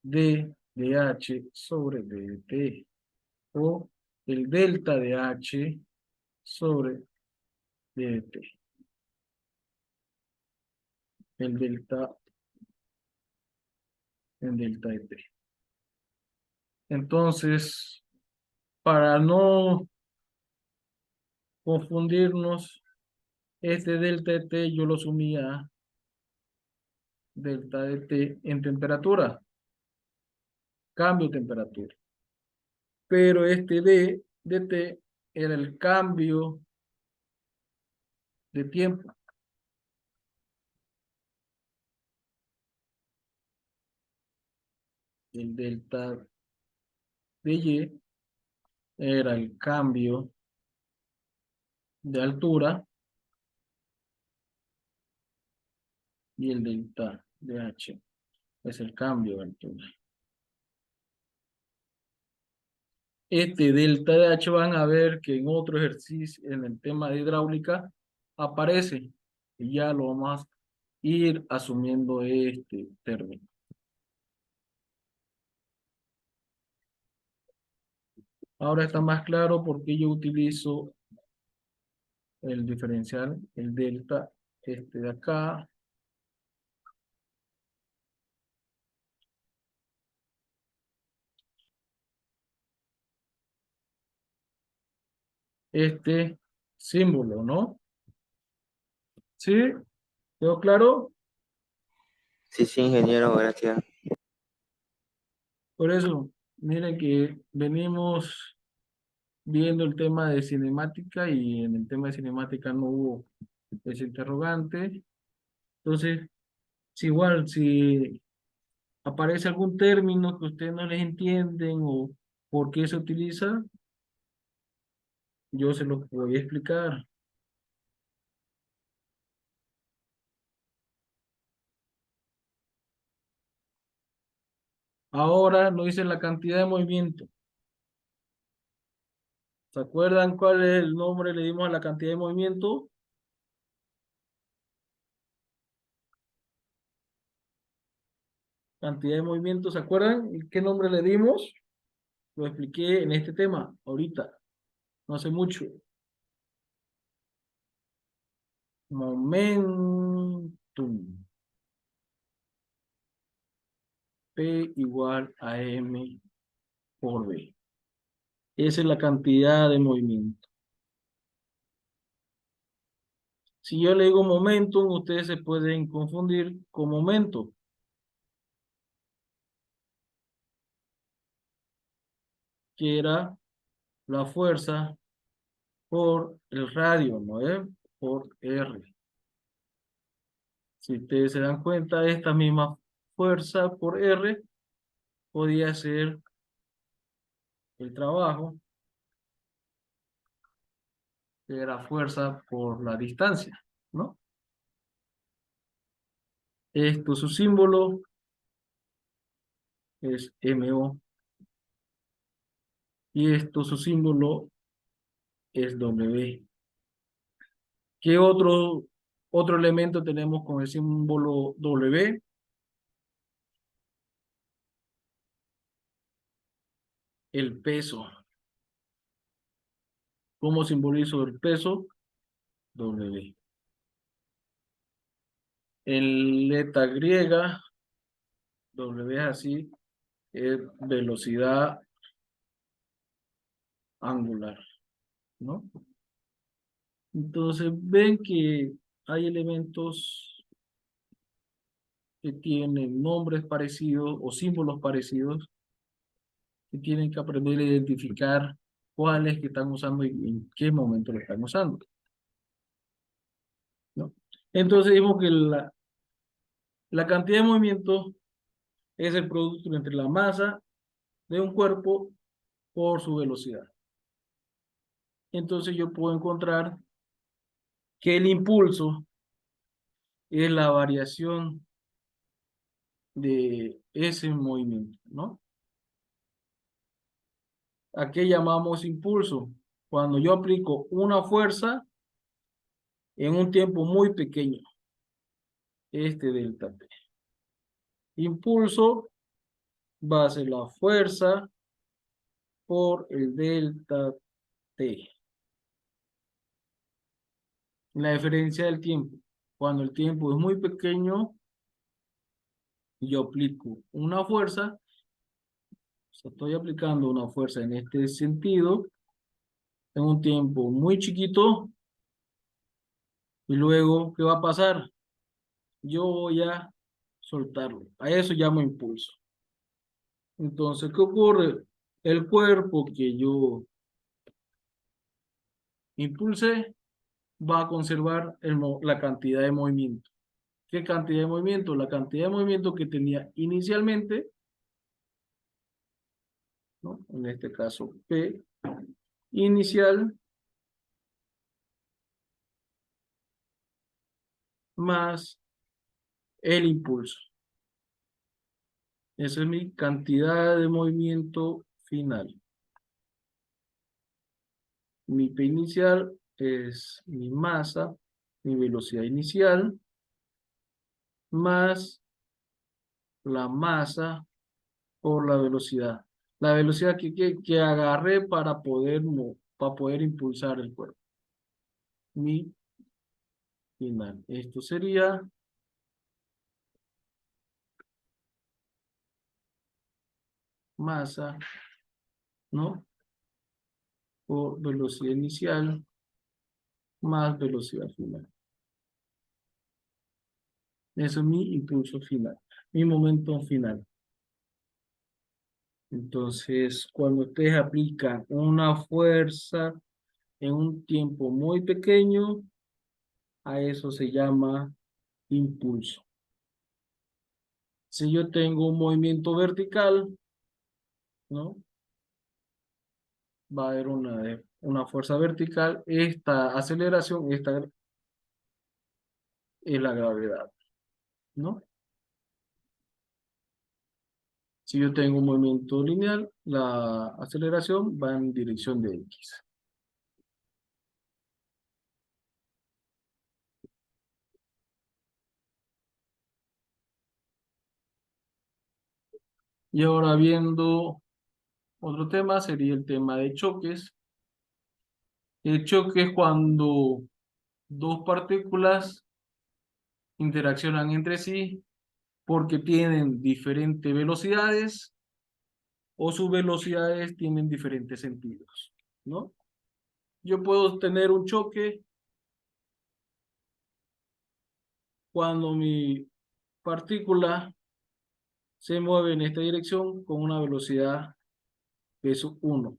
[SPEAKER 1] d de h sobre d de t, o el delta de h sobre d de t. El delta en delta de t. Entonces, para no confundirnos, este delta de t yo lo sumía delta de t en temperatura, cambio de temperatura. Pero este d de t era el cambio de tiempo. el delta de Y era el cambio de altura y el delta de H es el cambio de altura. Este delta de H van a ver que en otro ejercicio, en el tema de hidráulica, aparece. Y ya lo vamos a ir asumiendo este término. Ahora está más claro por qué yo utilizo el diferencial, el delta, este de acá. Este símbolo, ¿no? ¿Sí? ¿Quedó claro?
[SPEAKER 5] Sí, sí, ingeniero, gracias.
[SPEAKER 1] Por eso, miren que venimos viendo el tema de cinemática y en el tema de cinemática no hubo ese interrogante. Entonces, si igual, si aparece algún término que ustedes no les entienden o por qué se utiliza, yo se los voy a explicar. Ahora nos dice la cantidad de movimiento. ¿Se acuerdan cuál es el nombre que le dimos a la cantidad de movimiento? Cantidad de movimiento, ¿se acuerdan? ¿Qué nombre le dimos? Lo expliqué en este tema, ahorita, no hace mucho. Momentum. P igual a M por B. Esa es la cantidad de movimiento. Si yo le digo momentum, ustedes se pueden confundir con momento. Que era la fuerza por el radio, ¿no es? Por R. Si ustedes se dan cuenta, esta misma fuerza por R podía ser el trabajo, que era fuerza por la distancia, ¿no? Esto, su símbolo es MO. Y esto, su símbolo es W. ¿Qué otro elemento tenemos con el símbolo W? El peso. ¿Cómo simbolizo el peso? W. En letra griega, W es así, es velocidad angular, ¿no? Entonces ven que hay elementos que tienen nombres parecidos o símbolos parecidos que tienen que aprender a identificar cuáles que están usando y en qué momento lo están usando, ¿no? Entonces vimos que la cantidad de movimiento es el producto entre la masa de un cuerpo por su velocidad. Entonces yo puedo encontrar que el impulso es la variación de ese movimiento, ¿no? ¿A qué llamamos impulso? Cuando yo aplico una fuerza en un tiempo muy pequeño, este delta P. Impulso va a ser la fuerza por el delta T. La diferencia del tiempo. Cuando el tiempo es muy pequeño, yo aplico una fuerza. O sea, estoy aplicando una fuerza en este sentido en un tiempo muy chiquito. Y luego, ¿qué va a pasar? Yo voy a soltarlo. A eso llamo impulso. Entonces, ¿qué ocurre? El cuerpo que yo impulse va a conservar la cantidad de movimiento. ¿Qué cantidad de movimiento? La cantidad de movimiento que tenía inicialmente ¿no? En este caso, P inicial más el impulso. Esa es mi cantidad de movimiento final. Mi P inicial es mi masa, mi velocidad inicial, más la masa por la velocidad. La velocidad que agarré para poder impulsar el cuerpo. Mi final. Esto sería masa, ¿no? Por velocidad inicial más velocidad final. Eso es mi impulso final, mi momento final. Entonces, cuando ustedes aplican una fuerza en un tiempo muy pequeño, a eso se llama impulso. Si yo tengo un movimiento vertical, ¿no? Va a haber una fuerza vertical. Esta aceleración, esta es la gravedad, ¿no? Si yo tengo un movimiento lineal, la aceleración va en dirección de X. Y ahora viendo otro tema, sería el tema de choques. El choque es cuando dos partículas interaccionan entre sí porque tienen diferentes velocidades o sus velocidades tienen diferentes sentidos, ¿no? Yo puedo tener un choque cuando mi partícula se mueve en esta dirección con una velocidad v sub 1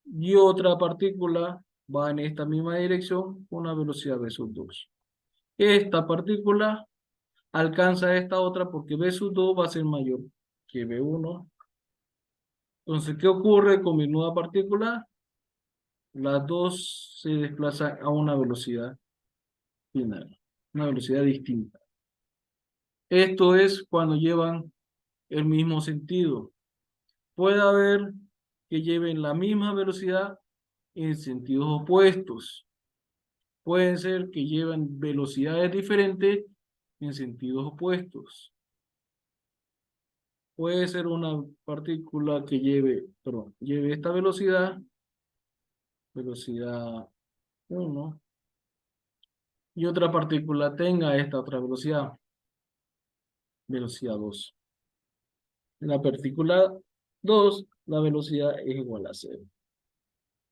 [SPEAKER 1] y otra partícula va en esta misma dirección con una velocidad v sub 2. Esta partícula alcanza a esta otra porque v sub 2 va a ser mayor que v1. Entonces, ¿qué ocurre con mi nueva partícula? Las dos se desplazan a una velocidad final, una velocidad distinta. Esto es cuando llevan el mismo sentido. Puede haber que lleven la misma velocidad en sentidos opuestos. Pueden ser que lleven velocidades diferentes en sentidos opuestos. Puede ser una partícula que lleve esta velocidad 1, y otra partícula tenga esta otra velocidad 2. En la partícula 2, la velocidad es igual a 0.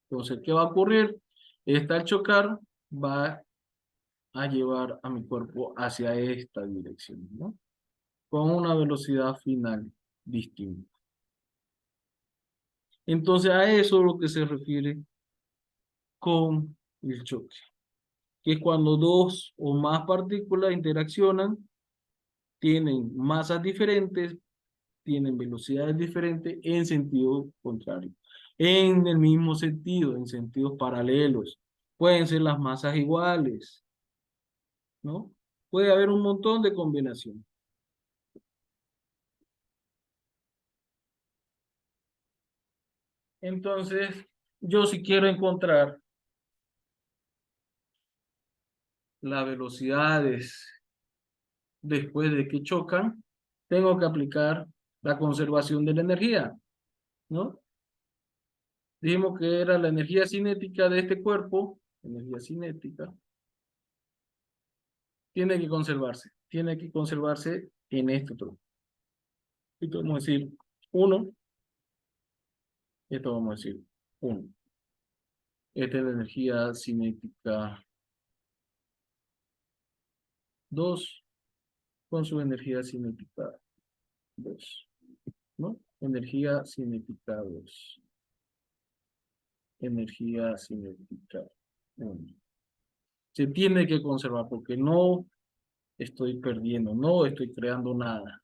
[SPEAKER 1] Entonces, ¿qué va a ocurrir? Esta al chocar va a llevar a mi cuerpo hacia esta dirección, ¿no? Con una velocidad final distinta. Entonces, a eso es lo que se refiere con el choque, que es cuando dos o más partículas interaccionan, tienen masas diferentes, tienen velocidades diferentes en sentido contrario. En el mismo sentido, en sentidos paralelos. Pueden ser las masas iguales, ¿no? Puede haber un montón de combinaciones. Entonces, yo si quiero encontrar las velocidades después de que chocan, tengo que aplicar la conservación de la energía, ¿no? Dijimos que era la energía cinética de este cuerpo, energía cinética, tiene que conservarse en este otro. Esto vamos a decir 1, esto vamos a decir 1. Esta es la energía cinética 2 con su energía cinética 2, ¿no? Energía cinética 2. Energía cinética 1. Se tiene que conservar porque no estoy perdiendo, no estoy creando nada.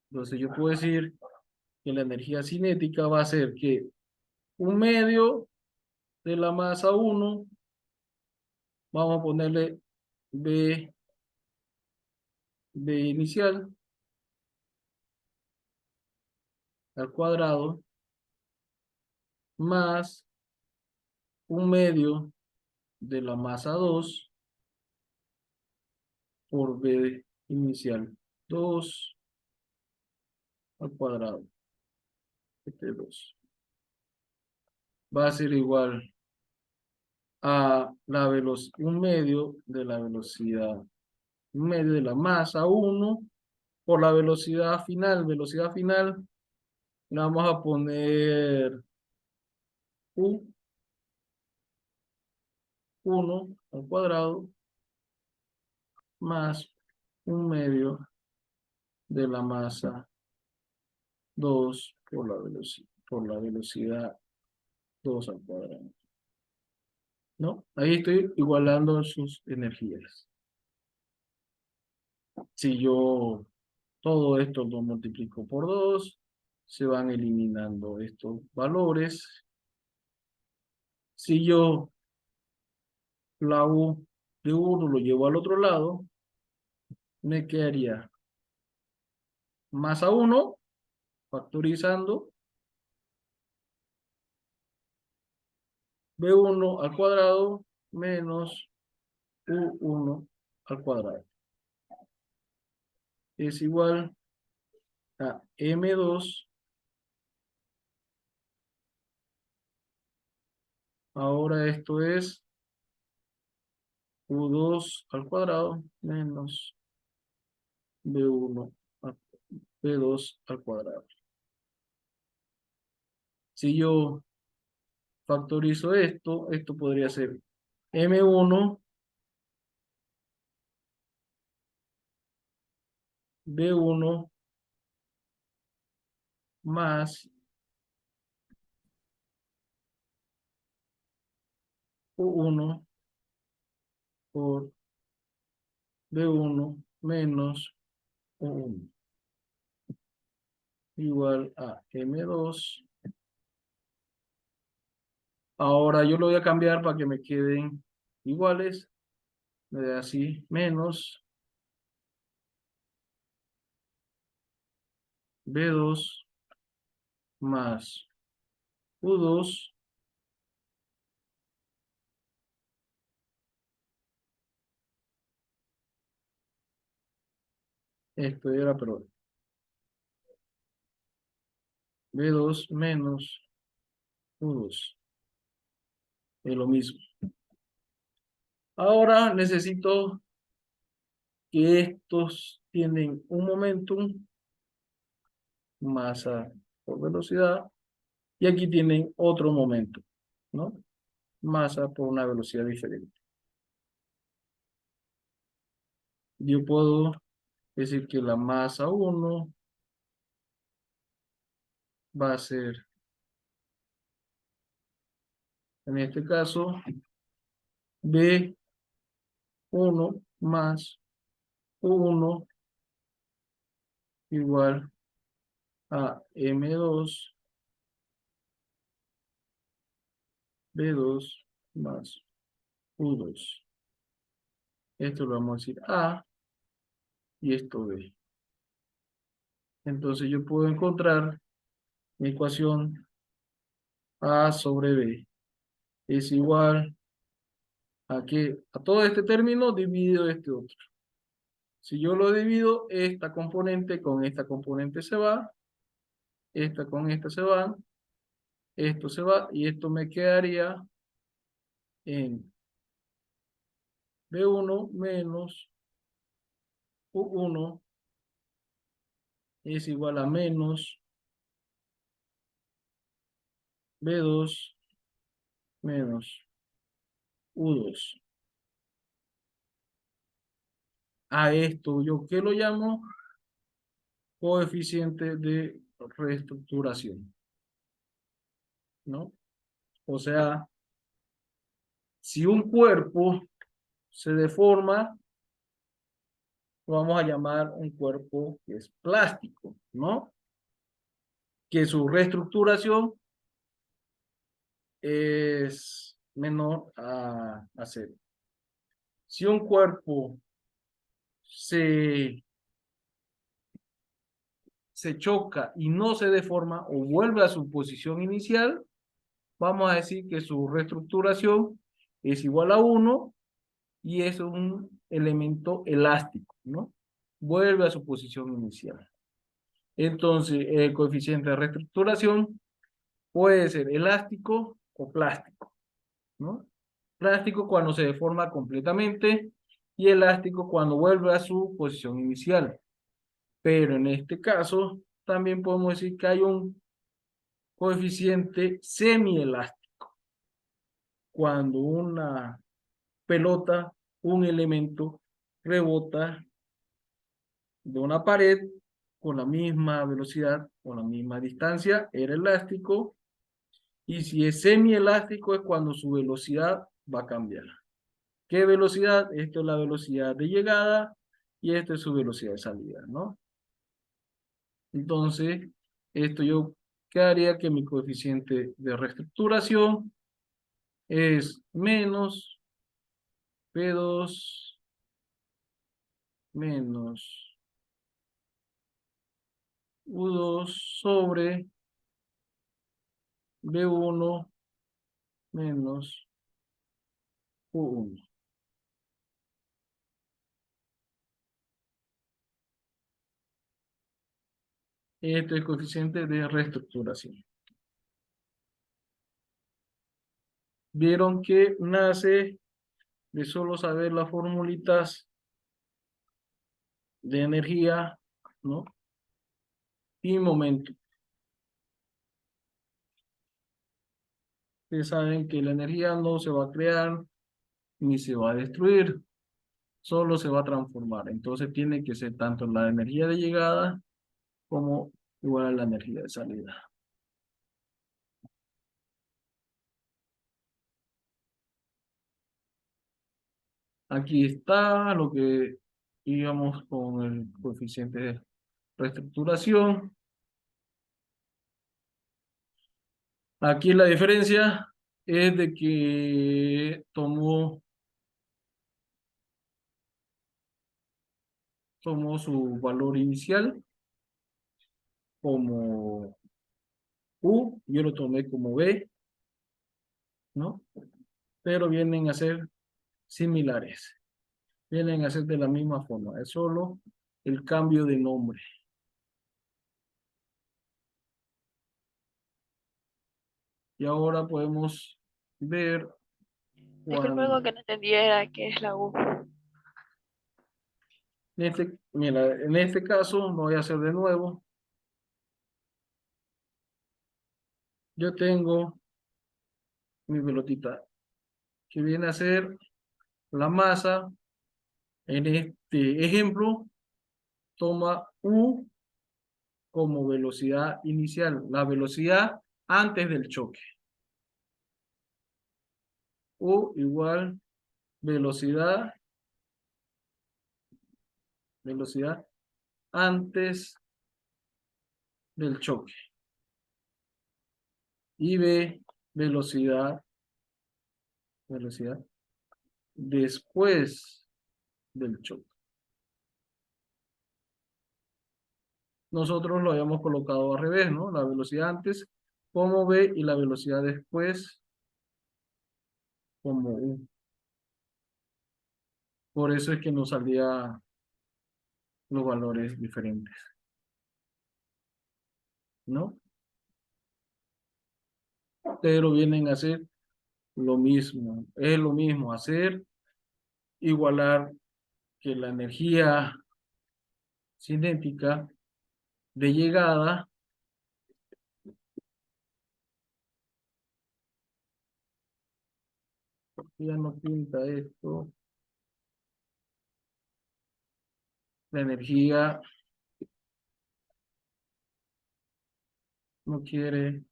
[SPEAKER 1] Entonces yo puedo decir que la energía cinética va a ser que 1/2 de la masa 1, vamos a ponerle B inicial al cuadrado, más 1/2 de la masa 2 por B inicial 2 al cuadrado. Este 2 va a ser igual a la velocidad, 1/2 de la velocidad, 1/2 de la masa 1 por la velocidad final. Velocidad final le vamos a poner U1 al cuadrado más 1/2 de la masa 2 por la velocidad 2 al cuadrado. ¿No? Ahí estoy igualando sus energías. Si yo todo esto lo multiplico por 2, se van eliminando estos valores. Si yo la U de 1 lo llevo al otro lado, me quedaría masa 1, factorizando, B1 al cuadrado menos U1 al cuadrado. Es igual a M2. Ahora esto es U2 al cuadrado menos B1 al B2 al cuadrado. Si yo factorizo esto, esto podría ser M1 B1 más U1 por B1 menos U1 igual a M2. Ahora yo lo voy a cambiar para que me queden iguales. Me da así, menos B2 más U2 esto era, pero B2 menos U2 es lo mismo. Ahora necesito que estos tienen un momentum, masa por velocidad, y aquí tienen otro momento, ¿no? Masa por una velocidad diferente. Yo puedo decir que la masa 1 va a ser, en este caso, B1 más U1 igual a M2 B2 más U2. Esto lo vamos a decir A y esto B. Entonces yo puedo encontrar mi ecuación A sobre B es igual a que a todo este término dividido este otro. Si yo lo divido, esta componente con esta componente se va, esta con esta se va, esto se va y esto me quedaría en B1 menos U1 es igual a menos B2 menos U2. A esto, ¿yo qué lo llamo? Coeficiente de reestructuración, ¿no? O sea, si un cuerpo se deforma, lo vamos a llamar un cuerpo que es plástico, ¿no? que su reestructuración es menor a cero. Si un cuerpo se choca y no se deforma o vuelve a su posición inicial, vamos a decir que su reestructuración es igual a 1 y es un elemento elástico, ¿no? Vuelve a su posición inicial. Entonces, el coeficiente de reestructuración puede ser elástico o plástico, ¿no? Plástico cuando se deforma completamente y elástico cuando vuelve a su posición inicial. Pero en este caso, también podemos decir que hay un coeficiente semielástico. Cuando una pelota, un elemento, rebota de una pared con la misma velocidad, con la misma distancia, era elástico. Y si es semielástico es cuando su velocidad va a cambiar. ¿Qué velocidad? Esto es la velocidad de llegada y esto es su velocidad de salida, ¿no? Entonces, esto yo quedaría que mi coeficiente de reestructuración es menos P2 menos U2 sobre B1 menos U1. Este es el coeficiente de reestructuración. Vieron que nace de solo saber las formulitas de energía, ¿no? Y momento. Ustedes saben que la energía no se va a crear ni se va a destruir, solo se va a transformar. Entonces tiene que ser tanto la energía de llegada como igual a la energía de salida. Aquí está lo que digamos con el coeficiente de reestructuración. Aquí la diferencia es de que tomó su valor inicial como U, yo lo tomé como B, ¿no? Pero vienen a ser similares, vienen a ser de la misma forma, es solo el cambio de nombre. Y ahora podemos ver
[SPEAKER 6] Disculpe, algo que no entendí era qué es la U.
[SPEAKER 1] mira, en este caso, lo voy a hacer de nuevo. Yo tengo mi pelotita, que viene a ser la masa. En este ejemplo, toma U como velocidad inicial, la velocidad antes del choque. U igual velocidad antes del choque. Y B, velocidad después del choque. Nosotros lo habíamos colocado al revés, ¿no? La velocidad antes como B y la velocidad después como U. Por eso es que nos salía los valores diferentes, ¿no? Pero vienen a ser lo mismo. Es lo mismo hacer, igualar que la energía cinética de llegada ya no pinta esto. La energía no quiere.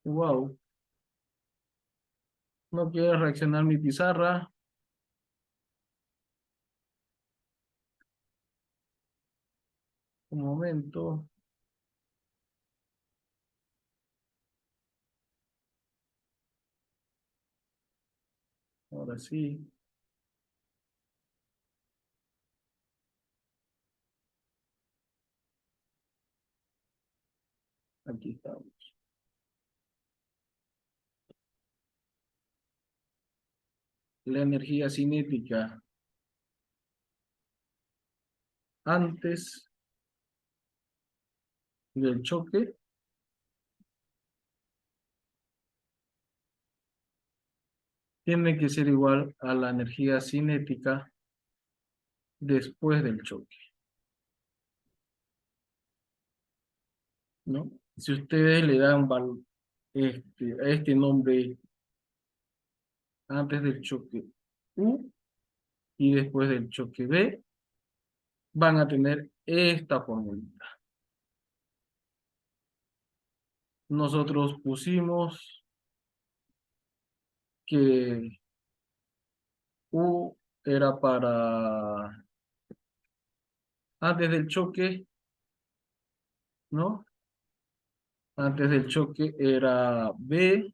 [SPEAKER 1] Wow. No quiere reaccionar mi pizarra. Un momento. Ahora sí. Aquí estamos. La energía cinética antes del choque tiene que ser igual a la energía cinética después del choque, ¿no? Si ustedes le dan a este nombre antes del choque U y después del choque B, van a tener esta formulita. Nosotros pusimos que U era para antes del choque, ¿no? Antes del choque era B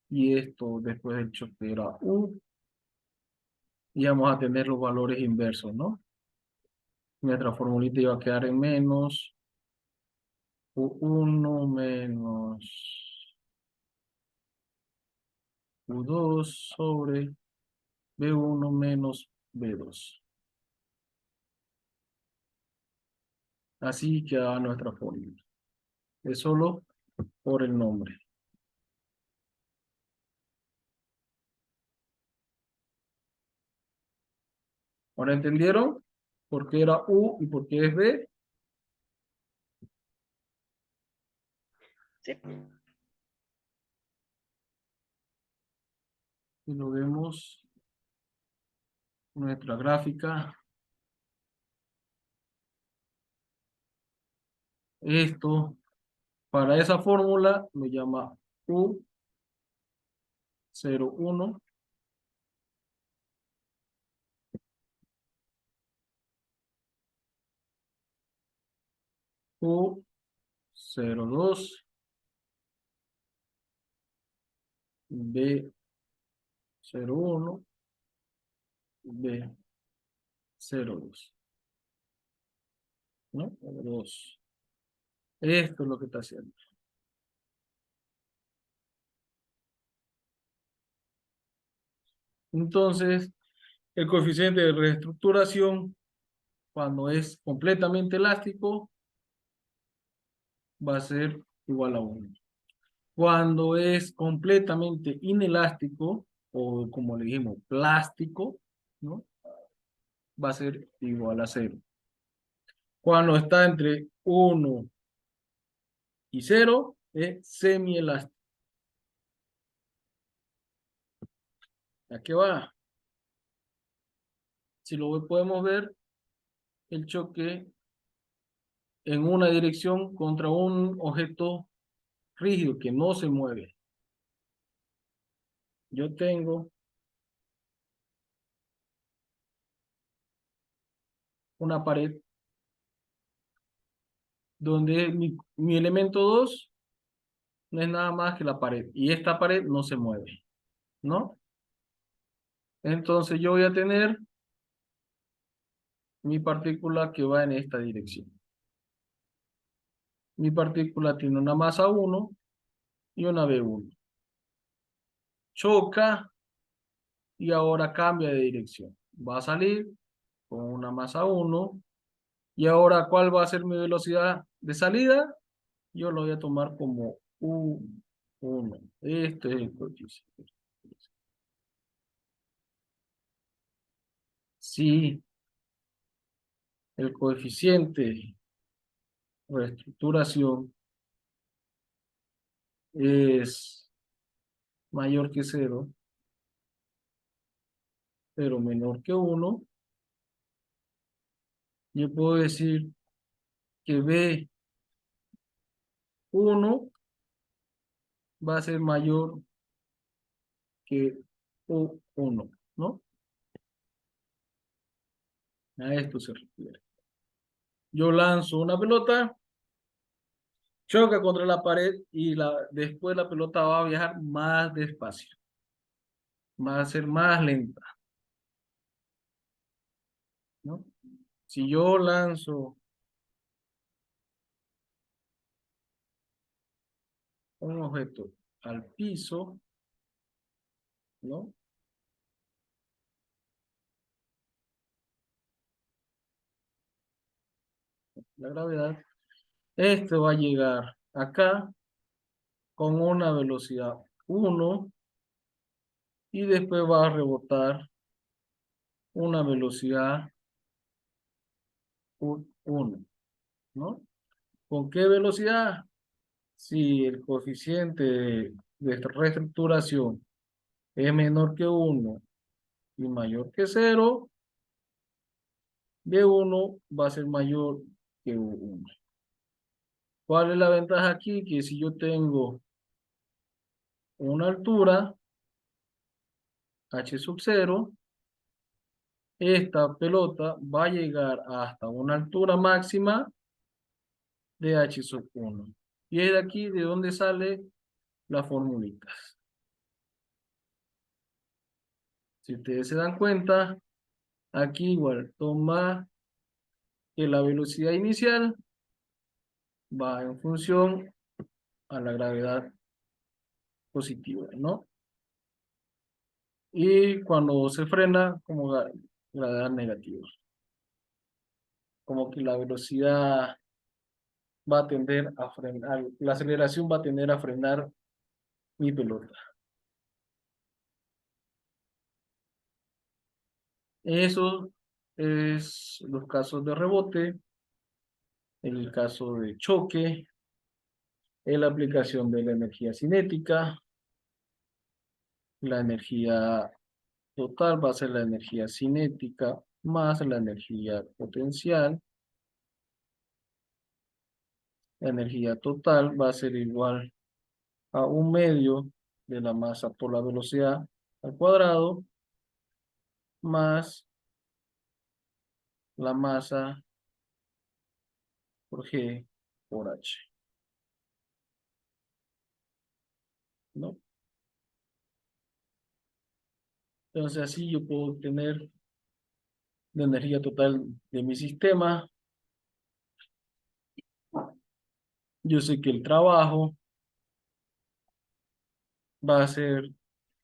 [SPEAKER 1] y esto después del choque era U. Y vamos a tener los valores inversos, ¿no? Nuestra formulita iba a quedar en menos U1 menos U2 sobre B1 menos B2. Así queda nuestra fórmula. Es solo por el nombre. ¿Ahora entendieron por qué era U y por qué es B?
[SPEAKER 6] Sí.
[SPEAKER 1] Y lo vemos en nuestra gráfica. Esto, para esa fórmula, lo llama U01. U02. B01, B02, ¿no? 2. Esto es lo que está haciendo. Entonces, el coeficiente de reestructuración, cuando es completamente elástico, va a ser igual a 1. Cuando es completamente inelástico, o como le dijimos, plástico, ¿no? Va a ser igual a 0. Cuando está entre 1 y 0, es semielástico. ¿A qué va? Si lo podemos ver, el choque en una dirección contra un objeto rígido que no se mueve. Yo tengo una pared donde mi elemento 2 no es nada más que la pared y esta pared no se mueve, ¿no? Entonces yo voy a tener mi partícula que va en esta dirección. Mi partícula tiene una masa 1 y una B1. Choca y ahora cambia de dirección. Va a salir con una masa 1 y ahora ¿cuál va a ser mi velocidad de salida? Yo lo voy a tomar como U1. Este es el coeficiente. Si el coeficiente de reestructuración es mayor que 0, pero menor que 1, yo puedo decir que B1 va a ser mayor que U1, ¿no? A esto se refiere. Yo lanzo una pelota, choca contra la pared y después la pelota va a viajar más despacio. Va a ser más lenta, ¿no? Si yo lanzo un objeto al piso, ¿no? La gravedad, este va a llegar acá con una velocidad 1 y después va a rebotar una velocidad 1, ¿no? ¿Con qué velocidad? Si el coeficiente de reestructuración es menor que 1 y mayor que 0, B1 va a ser mayor que U1. ¿Cuál es la ventaja aquí? Que si yo tengo una altura, H sub 0, esta pelota va a llegar hasta una altura máxima de H sub 1. Y es de aquí de donde sale las formulitas. Si ustedes se dan cuenta, aquí igual toma que la velocidad inicial va en función a la gravedad positiva, ¿no? Y cuando se frena, como gravedad negativa. Como que la velocidad va a tender a frenar, la aceleración va a tender a frenar mi pelota. Eso es los casos de rebote, el caso de choque, la aplicación de la energía cinética, la energía total va a ser la energía cinética más la energía potencial. La energía total va a ser igual a 1/2 de la masa por la velocidad al cuadrado más la masa por G por H, ¿no? Entonces así yo puedo obtener la energía total de mi sistema. Yo sé que el trabajo va a ser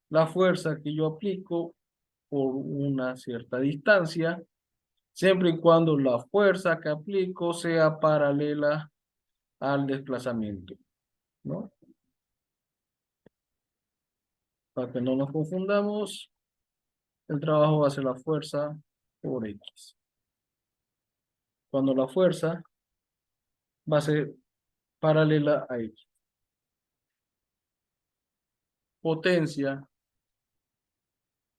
[SPEAKER 1] la fuerza que yo aplico por una cierta distancia, siempre y cuando la fuerza que aplico sea paralela al desplazamiento, ¿no? Para que no nos confundamos, el trabajo va a ser la fuerza por X. Cuando la fuerza va a ser paralela a X. Potencia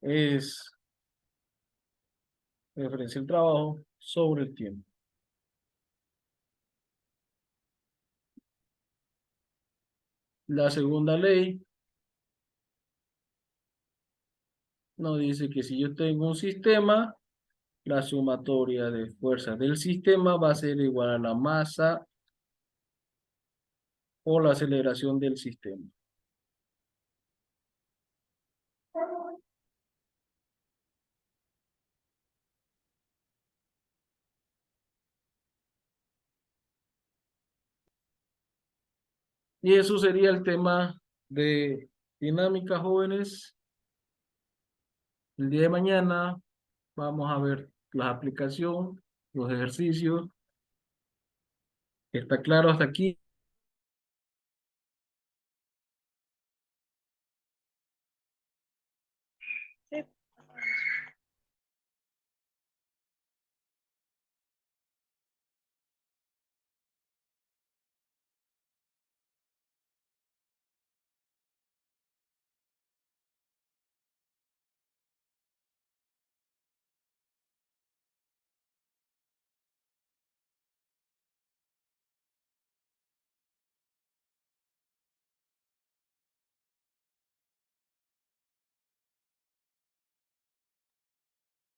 [SPEAKER 1] es referencia al trabajo sobre el tiempo. La segunda ley nos dice que si yo tengo un sistema, la sumatoria de fuerzas del sistema va a ser igual a la masa o la aceleración del sistema. Y eso sería el tema de dinámica, jóvenes. El día de mañana vamos a ver la aplicación, los ejercicios. ¿Está claro hasta aquí?
[SPEAKER 6] Sí.